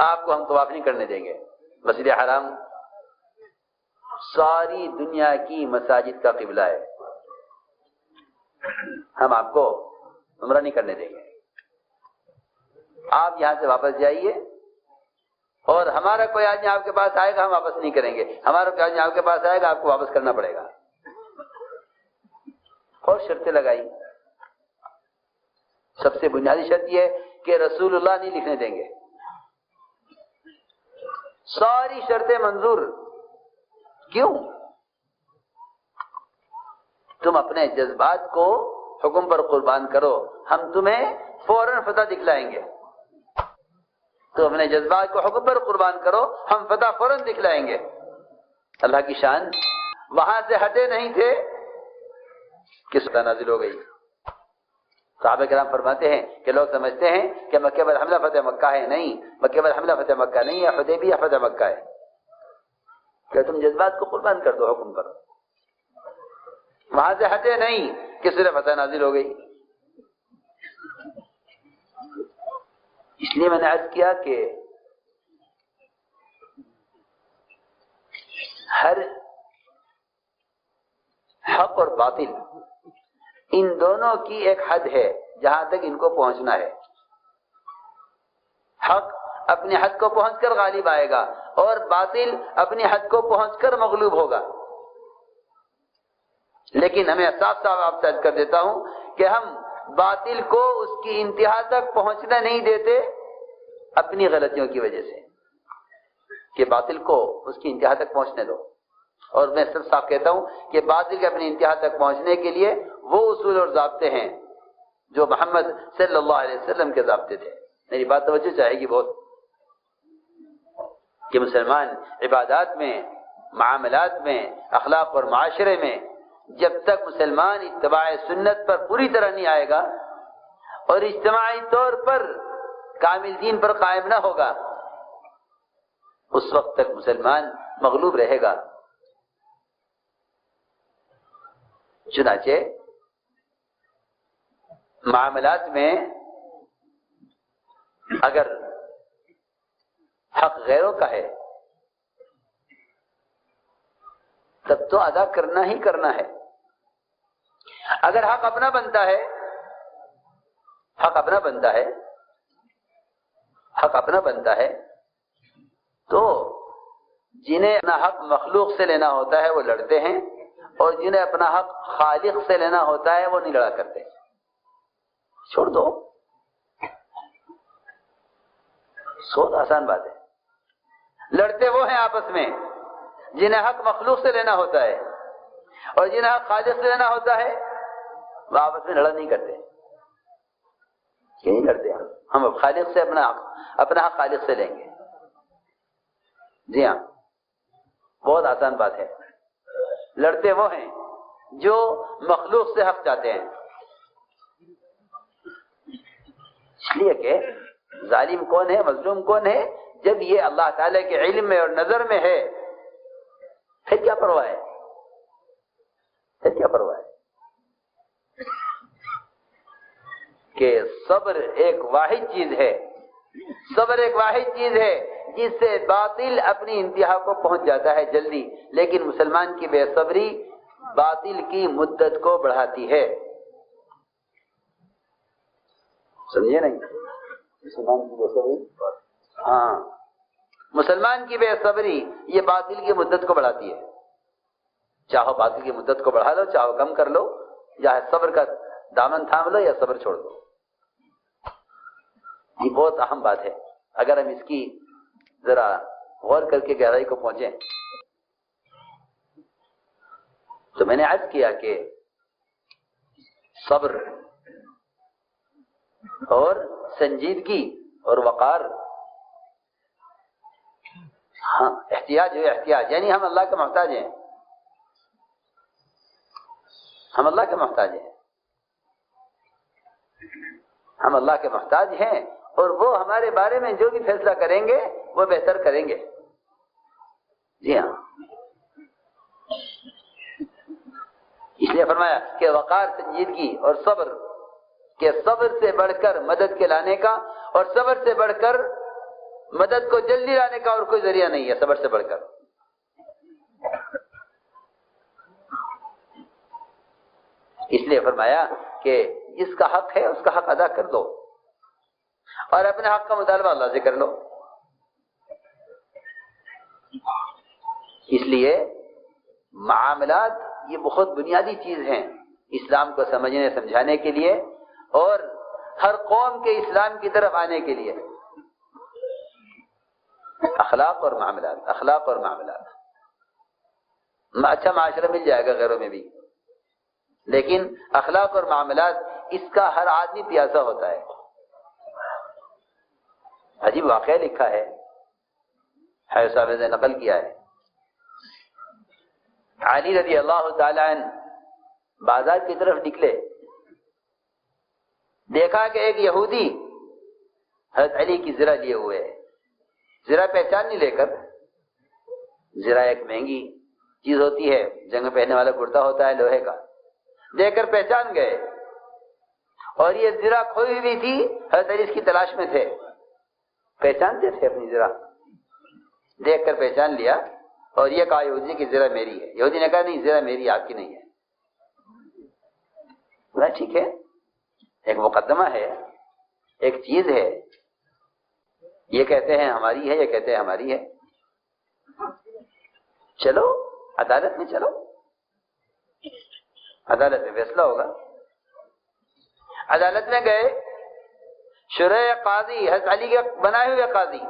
آپ کو ہم طواف نہیں کرنے دیں گے، مسجد حرام ساری دنیا کی مساجد کا قبلہ ہے، ہم آپ کو عمرہ نہیں کرنے دیں گے، آپ یہاں سے واپس جائیے، اور ہمارا کوئی آدمی آپ کے پاس آئے گا ہم واپس نہیں کریں گے، ہمارا کوئی آدمی آپ کے پاس آئے گا آپ کو واپس کرنا پڑے گا۔ اور شرطیں لگائی، سب سے بنیادی شرط یہ ہے کہ رسول اللہ نہیں لکھنے دیں گے، ساری شرطیں منظور۔ کیوں؟ تم اپنے جذبات کو حکم پر قربان کرو، ہم تمہیں فوراً فتح دکھلائیں گے۔ تو اپنے جذبات کو حکم پر قربان کرو، ہم فتح فوراً دکھلائیں گے۔ اللہ کی شان، وہاں سے ہٹے نہیں تھے کہ فتح نازل ہو گئی۔ صحابہ کرام فرماتے ہیں کہ لوگ سمجھتے ہیں کہ مکہ پر حملہ فتح مکہ ہے، نہیں، مکہ پر حملہ فتح مکہ نہیں ہے، حدیبیہ فتح مکہ ہے۔ کہ تم جذبات کو قربان کر دو حکم پر، وہاں سے ہٹے نہیں کہ صرف فتح نازل ہو گئی۔ اس لیے میں نے عرض کیا کہ ہر حق اور باطل ان دونوں کی ایک حد ہے جہاں تک ان کو پہنچنا ہے۔ حق اپنی حد کو پہنچ کر غالب آئے گا اور باطل اپنی حد کو پہنچ کر مغلوب ہوگا۔ لیکن ہمیں صاف صاف آپ سے کر دیتا ہوں کہ ہم باطل کو اس کی انتہا تک پہنچنا نہیں دیتے اپنی غلطیوں کی وجہ سے، کہ باطل کو اس کی انتہا تک پہنچنے دو۔ اور میں سب صاف کہتا ہوں کہ باطل کے اپنی انتہا تک پہنچنے کے لیے وہ اصول اور ضابطے ہیں جو محمد صلی اللہ علیہ وسلم کے ضابطے تھے۔ میری بات توجہ چاہے گی بہت، کہ مسلمان عبادات میں، معاملات میں، اخلاق اور معاشرے میں جب تک مسلمان اتباع سنت پر پوری طرح نہیں آئے گا اور اجتماعی طور پر کامل دین پر قائم نہ ہوگا، اس وقت تک مسلمان مغلوب رہے گا۔ چنانچہ معاملات میں اگر حق غیروں کا ہے تب تو ادا کرنا ہی کرنا ہے۔ اگر حق اپنا بنتا ہے، حق اپنا بنتا ہے، حق اپنا بنتا ہے، تو جنہیں اپنا حق مخلوق سے لینا ہوتا ہے وہ لڑتے ہیں، اور جنہیں اپنا حق خالق سے لینا ہوتا ہے وہ نہیں لڑا کرتے، چھوڑ دو۔ بہت آسان بات ہے۔ لڑتے وہ ہیں آپس میں جنہیں حق مخلوق سے لینا ہوتا ہے، اور جنہیں حق خالق سے لینا ہوتا ہے وہ آپس میں لڑا نہیں کرتے۔ کیوں نہیں کرتے؟ ہم اب خالق سے اپنا حق خالق سے لیں گے۔ جی ہاں، بہت آسان بات ہے۔ لڑتے وہ ہیں جو مخلوق سے حق چاہتے ہیں، اس لیے کہ ظالم کون ہے، مظلوم کون ہے؟ جب یہ اللہ تعالیٰ کے علم میں اور نظر میں ہے، پھر کیا پرواہ ہے؟ پھر کیا پرواہ ہے؟ کہ صبر ایک واحد چیز ہے، صبر ایک واحد چیز ہے جس سے باطل اپنی انتہا کو پہنچ جاتا ہے جلدی، لیکن مسلمان کی بے صبری باطل کی مدت کو بڑھاتی ہے۔ سمجھے نہیں؟ مسلمان کی بے صبری، ہاں، مسلمان کی بے صبری یہ باطل کی مدت کو بڑھاتی ہے۔ چاہو باطل کی مدت کو بڑھا لو، چاہو کم کر لو، یا صبر کا دامن تھام لو یا صبر چھوڑ دو۔ یہ بہت اہم بات ہے، اگر ہم اس کی ذرا غور کر کے گہرائی کو پہنچیں تو میں نے عرض کیا کہ صبر اور سنجیدگی اور وقار، ہاں، احتیاج ہے، احتیاج یعنی ہم اللہ کے محتاج ہیں، ہم اللہ کے محتاج ہیں، ہم اللہ کے محتاج ہیں، اور وہ ہمارے بارے میں جو بھی فیصلہ کریں گے وہ بہتر کریں گے۔ جی ہاں، اس لیے فرمایا کہ وقار، سنجیدگی اور صبر کہ صبر سے بڑھ کر مدد کے لانے کا اور صبر سے بڑھ کر مدد کو جلدی لانے کا اور کوئی ذریعہ نہیں ہے صبر سے بڑھ کر. اس لیے فرمایا کہ جس کا حق ہے اس کا حق ادا کر دو اور اپنے حق کا مطالبہ اللہ سے کر لو. اس لیے معاملات یہ بہت بنیادی چیز ہیں اسلام کو سمجھنے سمجھانے کے لیے اور ہر قوم کے اسلام کی طرف آنے کے لیے. اخلاق اور معاملات، اخلاق اور معاملات. اچھا معاشرہ مل جائے گا غیروں میں بھی، لیکن اخلاق اور معاملات اس کا ہر آدمی پیاسا ہوتا ہے. عجیب واقعہ لکھا ہے، حافظ صاحب نے نقل کیا ہے. علی رضی اللہ تعالی عنہ بازار کی طرف نکلے، دیکھا کہ ایک یہودی حضرت علی کی زرہ لیے ہوئے ہے. زرہ پہچان نہیں لے کر، زرہ ایک مہنگی چیز ہوتی ہے، جنگ میں پہننے والا کرتا ہوتا ہے لوہے کا، دیکھ کر پہچان گئے. اور یہ زرہ کھوئی ہوئی تھی، حضرت علی اس کی تلاش میں تھے، پہچانتے تھے اپنی زرہ، دیکھ کر پہچان لیا اور یہ کہا یہودی کی زرہ میری ہے. یہودی نے کہا نہیں، زرہ میری آپ کی نہیں ہے. بولا ٹھیک ہے، ایک مقدمہ ہے، ایک چیز ہے، یہ کہتے ہیں ہماری ہے، یہ کہتے ہیں ہماری ہے، چلو عدالت میں چلو، عدالت میں فیصلہ ہوگا. عدالت میں گئے، شرح قاضی حضرت علی کے بنائے ہوئے قاضی،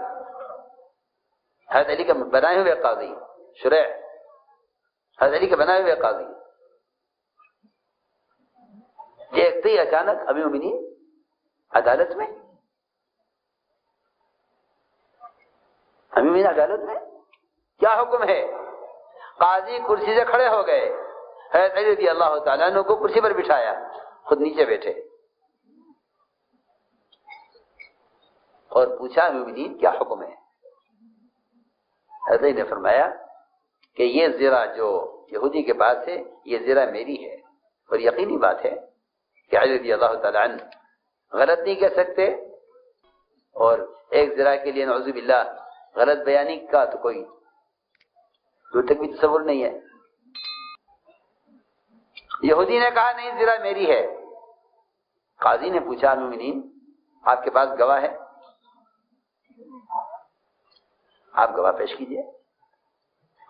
حضرت علی کے بنائے ہوئے قاضی، شرح حضرت علی کے بنائے ہوئے قاضی. دیکھتے ہی اچانک امیر المومنین عدالت میں، امیر المومنین عدالت میں کیا حکم ہے؟ قاضی کرسی سے کھڑے ہو گئے، حضرت علی رضی اللہ تعالیٰ عنہ کو کرسی پر بٹھایا، خود نیچے بیٹھے اور پوچھا امیر المومنین کیا حکم ہے؟ حضرت علی نے فرمایا کہ یہ زرہ جو یہودی کے پاس ہے یہ زرہ میری ہے. اور یقینی بات ہے کہ علی رضی اللہ تعالیٰ عنہ غلط نہیں کہہ سکتے، اور ایک زرہ کے لیے نعوذ باللہ غلط بیانی کا تو کوئی دور تک بھی تصور نہیں ہے. یہودی نے کہا نہیں زرہ میری ہے. قاضی نے پوچھا امیر المومنین آپ کے پاس گواہ ہے؟ آپ گواہ پیش کیجئے.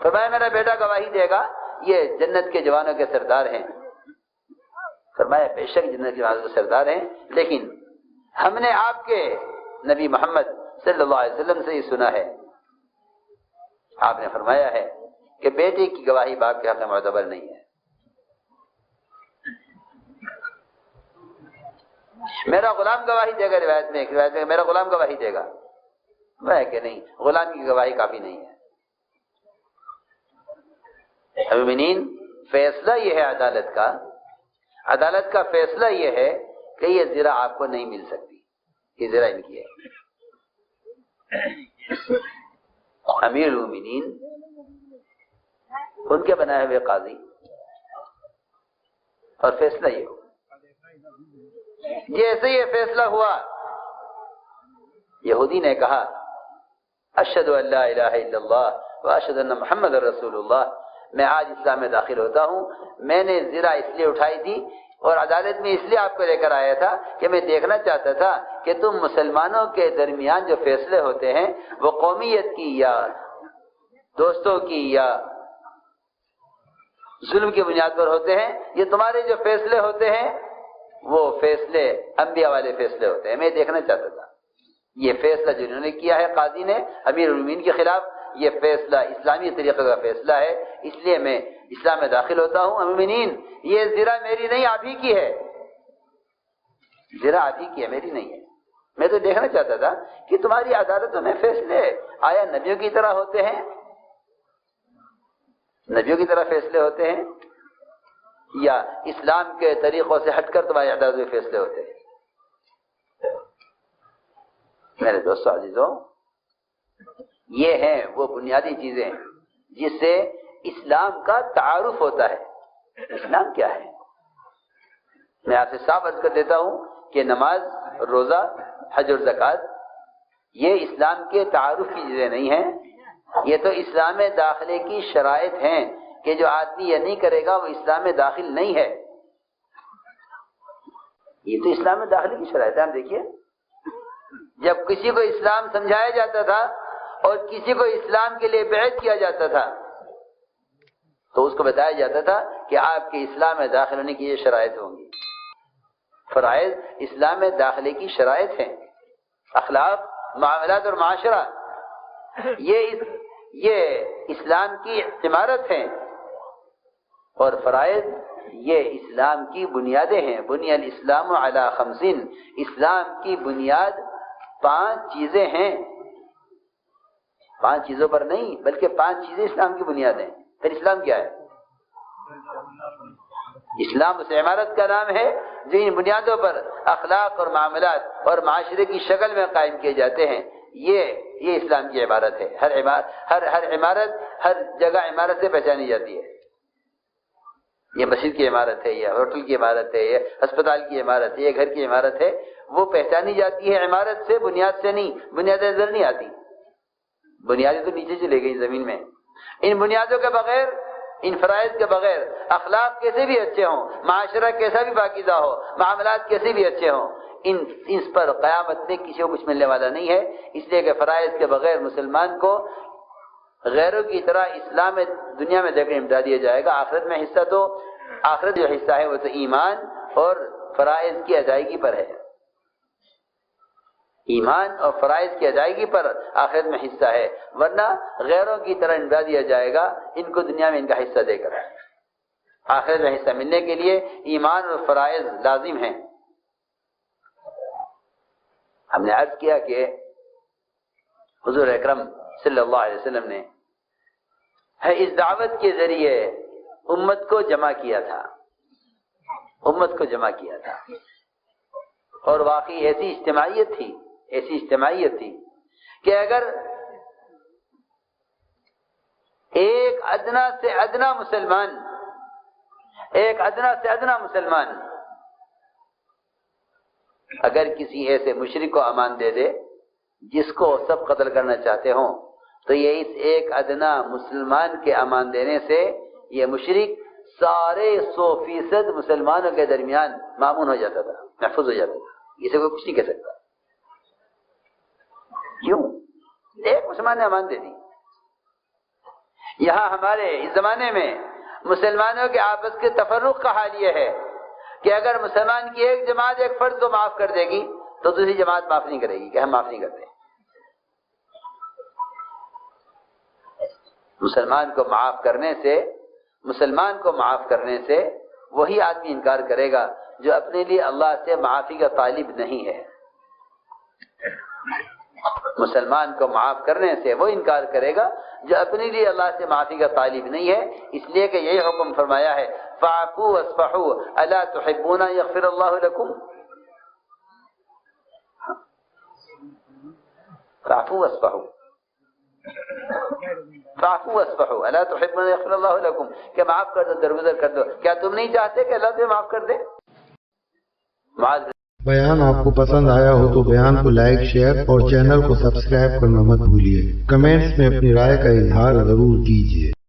فرمایا میرا بیٹا گواہی دے گا، یہ جنت کے جوانوں کے سردار ہیں. فرمایا بے شک جنت کے جوانوں کے سردار ہیں، لیکن ہم نے آپ کے نبی محمد صلی اللہ علیہ وسلم سے یہ سنا ہے. آپ نے فرمایا ہے کہ بیٹے کی گواہی باپ کے حق میں معتبر نہیں ہے. میرا غلام گواہی دے گا، روایت میں ایک روایت میں میرا غلام گواہی دے گا. میں کہ نہیں، غلام کی گواہی کافی نہیں ہے. مومنین فیصلہ یہ ہے عدالت کا فیصلہ یہ ہے کہ یہ زرہ آپ کو نہیں مل سکتی، یہ زرہ ان کی ہے. امیر المومنین ان کے بنائے ہوئے قاضی، اور فیصلہ یہ ہو. جیسے یہ فیصلہ ہوا، یہودی نے کہا اشہد ان لا الہ الا اللہ واشہد ان محمد رسول اللہ، میں آج اسلام میں داخل ہوتا ہوں. میں نے زرہ اس لیے اٹھائی تھی اور عدالت میں اس لیے آپ کو لے کر آیا تھا کہ میں دیکھنا چاہتا تھا کہ تم مسلمانوں کے درمیان جو فیصلے ہوتے ہیں وہ قومیت کی یا دوستوں کی یا ظلم کی بنیاد پر ہوتے ہیں، یہ تمہارے جو فیصلے ہوتے ہیں وہ فیصلے انبیاء والے فیصلے ہوتے ہیں. میں دیکھنا چاہتا تھا یہ فیصلہ جو انہوں نے کیا ہے قاضی نے امیر المومنین کے خلاف، یہ فیصلہ اسلامی طریقے کا فیصلہ ہے، اس لیے میں اسلام میں داخل ہوتا ہوں. مومنین یہ زرہ میری نہیں آپ ہی کی ہے، زرہ آپ ہی کی ہے، میری نہیں ہے. میں تو دیکھنا چاہتا تھا کہ تمہاری عدالتوں میں فیصلے آیا نبیوں کی طرح ہوتے ہیں، نبیوں کی طرح فیصلے ہوتے ہیں، یا اسلام کے طریقوں سے ہٹ کر تمہاری عدالت میں فیصلے ہوتے ہیں. میرے دوستو عزیزوں، یہ ہیں وہ بنیادی چیزیں جس سے اسلام کا تعارف ہوتا ہے. اسلام کیا ہے؟ میں آپ سے صاف عرض کر دیتا ہوں کہ نماز، روزہ، حج اور زکوٰۃ یہ اسلام کے تعارف کی چیزیں نہیں ہیں، یہ تو اسلام میں داخلے کی شرائط ہیں کہ جو آدمی یہ نہیں کرے گا وہ اسلام میں داخل نہیں ہے۔ یہ تو اسلام میں داخلے کی شرائط ہے۔ ہم دیکھیے، جب کسی کو اسلام سمجھایا جاتا تھا اور کسی کو اسلام کے لیے بیعت کیا جاتا تھا تو اس کو بتایا جاتا تھا کہ آپ کے اسلام میں داخل ہونے کی یہ شرائط ہوں گی۔ فرائض اسلام میں داخلے کی شرائط ہیں، اخلاق، معاملات اور معاشرہ یہ اسلام کی عمارت ہیں، اور فرائض یہ اسلام کی بنیادیں ہیں۔ بنی الاسلام علی خمسین، اسلام کی بنیاد 5 چیزیں ہیں، 5 چیزوں پر نہیں بلکہ 5 چیزیں اسلام کی بنیاد ہیں۔ پھر اسلام کیا ہے؟ اسلام اس عمارت کا نام ہے جو ان بنیادوں پر اخلاق اور معاملات اور معاشرے کی شکل میں قائم کیے جاتے ہیں۔ یہ اسلام کی عمارت ہے۔ ہر عمارت ہر جگہ عمارت سے پہچانی جاتی ہے۔ یہ مسجد کی عمارت ہے، یہ ہوٹل کی عمارت ہے، یہ ہسپتال کی عمارت ہے، یہ گھر کی عمارت ہے، وہ پہچانی جاتی ہے عمارت سے، بنیاد سے نہیں۔ بنیادیں نظر نہیں آتی، بنیادیں تو نیچے چلے گئی زمین میں۔ ان بنیادوں کے بغیر، ان فرائض کے بغیر اخلاق کیسے بھی اچھے ہوں، معاشرہ کیسا بھی پاکیزہ ہو، معاملات کیسے بھی اچھے ہوں، اس پر قیامت میں کسی کو کچھ ملنے والا نہیں ہے۔ اس لیے کہ فرائض کے بغیر مسلمان کو غیروں کی طرح اسلام میں دنیا میں دیکھ نمٹا دیا جائے گا۔ آخرت جو حصہ ہے وہ تو ایمان اور فرائض کی ادائیگی پر ہے۔ ایمان اور فرائض کی ادائیگی پر آخرت میں حصہ ہے، ورنہ غیروں کی طرح نمٹا دیا جائے گا ان کو دنیا میں ان کا حصہ دے کر۔ آخرت میں حصہ ملنے کے لیے ایمان اور فرائض لازم ہیں۔ ہم نے عرض کیا کہ حضور اکرم صلی اللہ علیہ وسلم نے اس دعوت کے ذریعے امت کو جمع کیا تھا، اور واقعی ایسی اجتماعیت تھی کہ اگر ایک ادنا سے ادنا مسلمان اگر کسی ایسے مشرک کو امان دے دے جس کو سب قتل کرنا چاہتے ہوں، تو یہ اس ایک ادنا مسلمان کے امان دینے سے یہ مشرک سارے 100% مسلمانوں کے درمیان مامون ہو جاتا تھا، محفوظ ہو جاتا تھا، اسے کوئی کچھ نہیں کہہ سکتا۔ کیوں؟ ایک مسلمان نے امان دے دی۔ یہاں ہمارے اس زمانے میں مسلمانوں کے آپس کے تفرق کا حال یہ ہے کہ اگر مسلمان کی ایک جماعت ایک فرد کو معاف کر دے گی تو دوسری جماعت معاف نہیں کرے گی کہ ہم معاف نہیں کرتے۔ مسلمان کو معاف کرنے سے وہی آدمی انکار کرے گا جو اپنے لیے اللہ سے معافی کا طالب نہیں ہے۔ مسلمان کو معاف کرنے سے وہ انکار کرے گا جو اپنے لیے اللہ سے معافی کا طالب نہیں ہے، اس لیے کہ یہی حکم فرمایا ہے فَاعْفُوا وَاصْفَحُوا أَلَا تُحِبُّونَ أَن يَغْفِرَ اللَّهُ لَكُمْ۔ فَاعْفُوا وَاصْفَحُوا أَلَا تُحِبُّونَ أن يَغْفِرَ اللَّهُ لَكُمْ، کہ معاف کر دو، درگزر کر دو، کیا تم نہیں چاہتے کہ اللہ تمہیں معاف کر دے؟ بیان آپ کو پسند آیا ہو تو بیان کو لائک، شیئر اور چینل کو سبسکرائب کرنا مت بھولیے۔ کمنٹس میں اپنی رائے کا اظہار ضرور کیجیے۔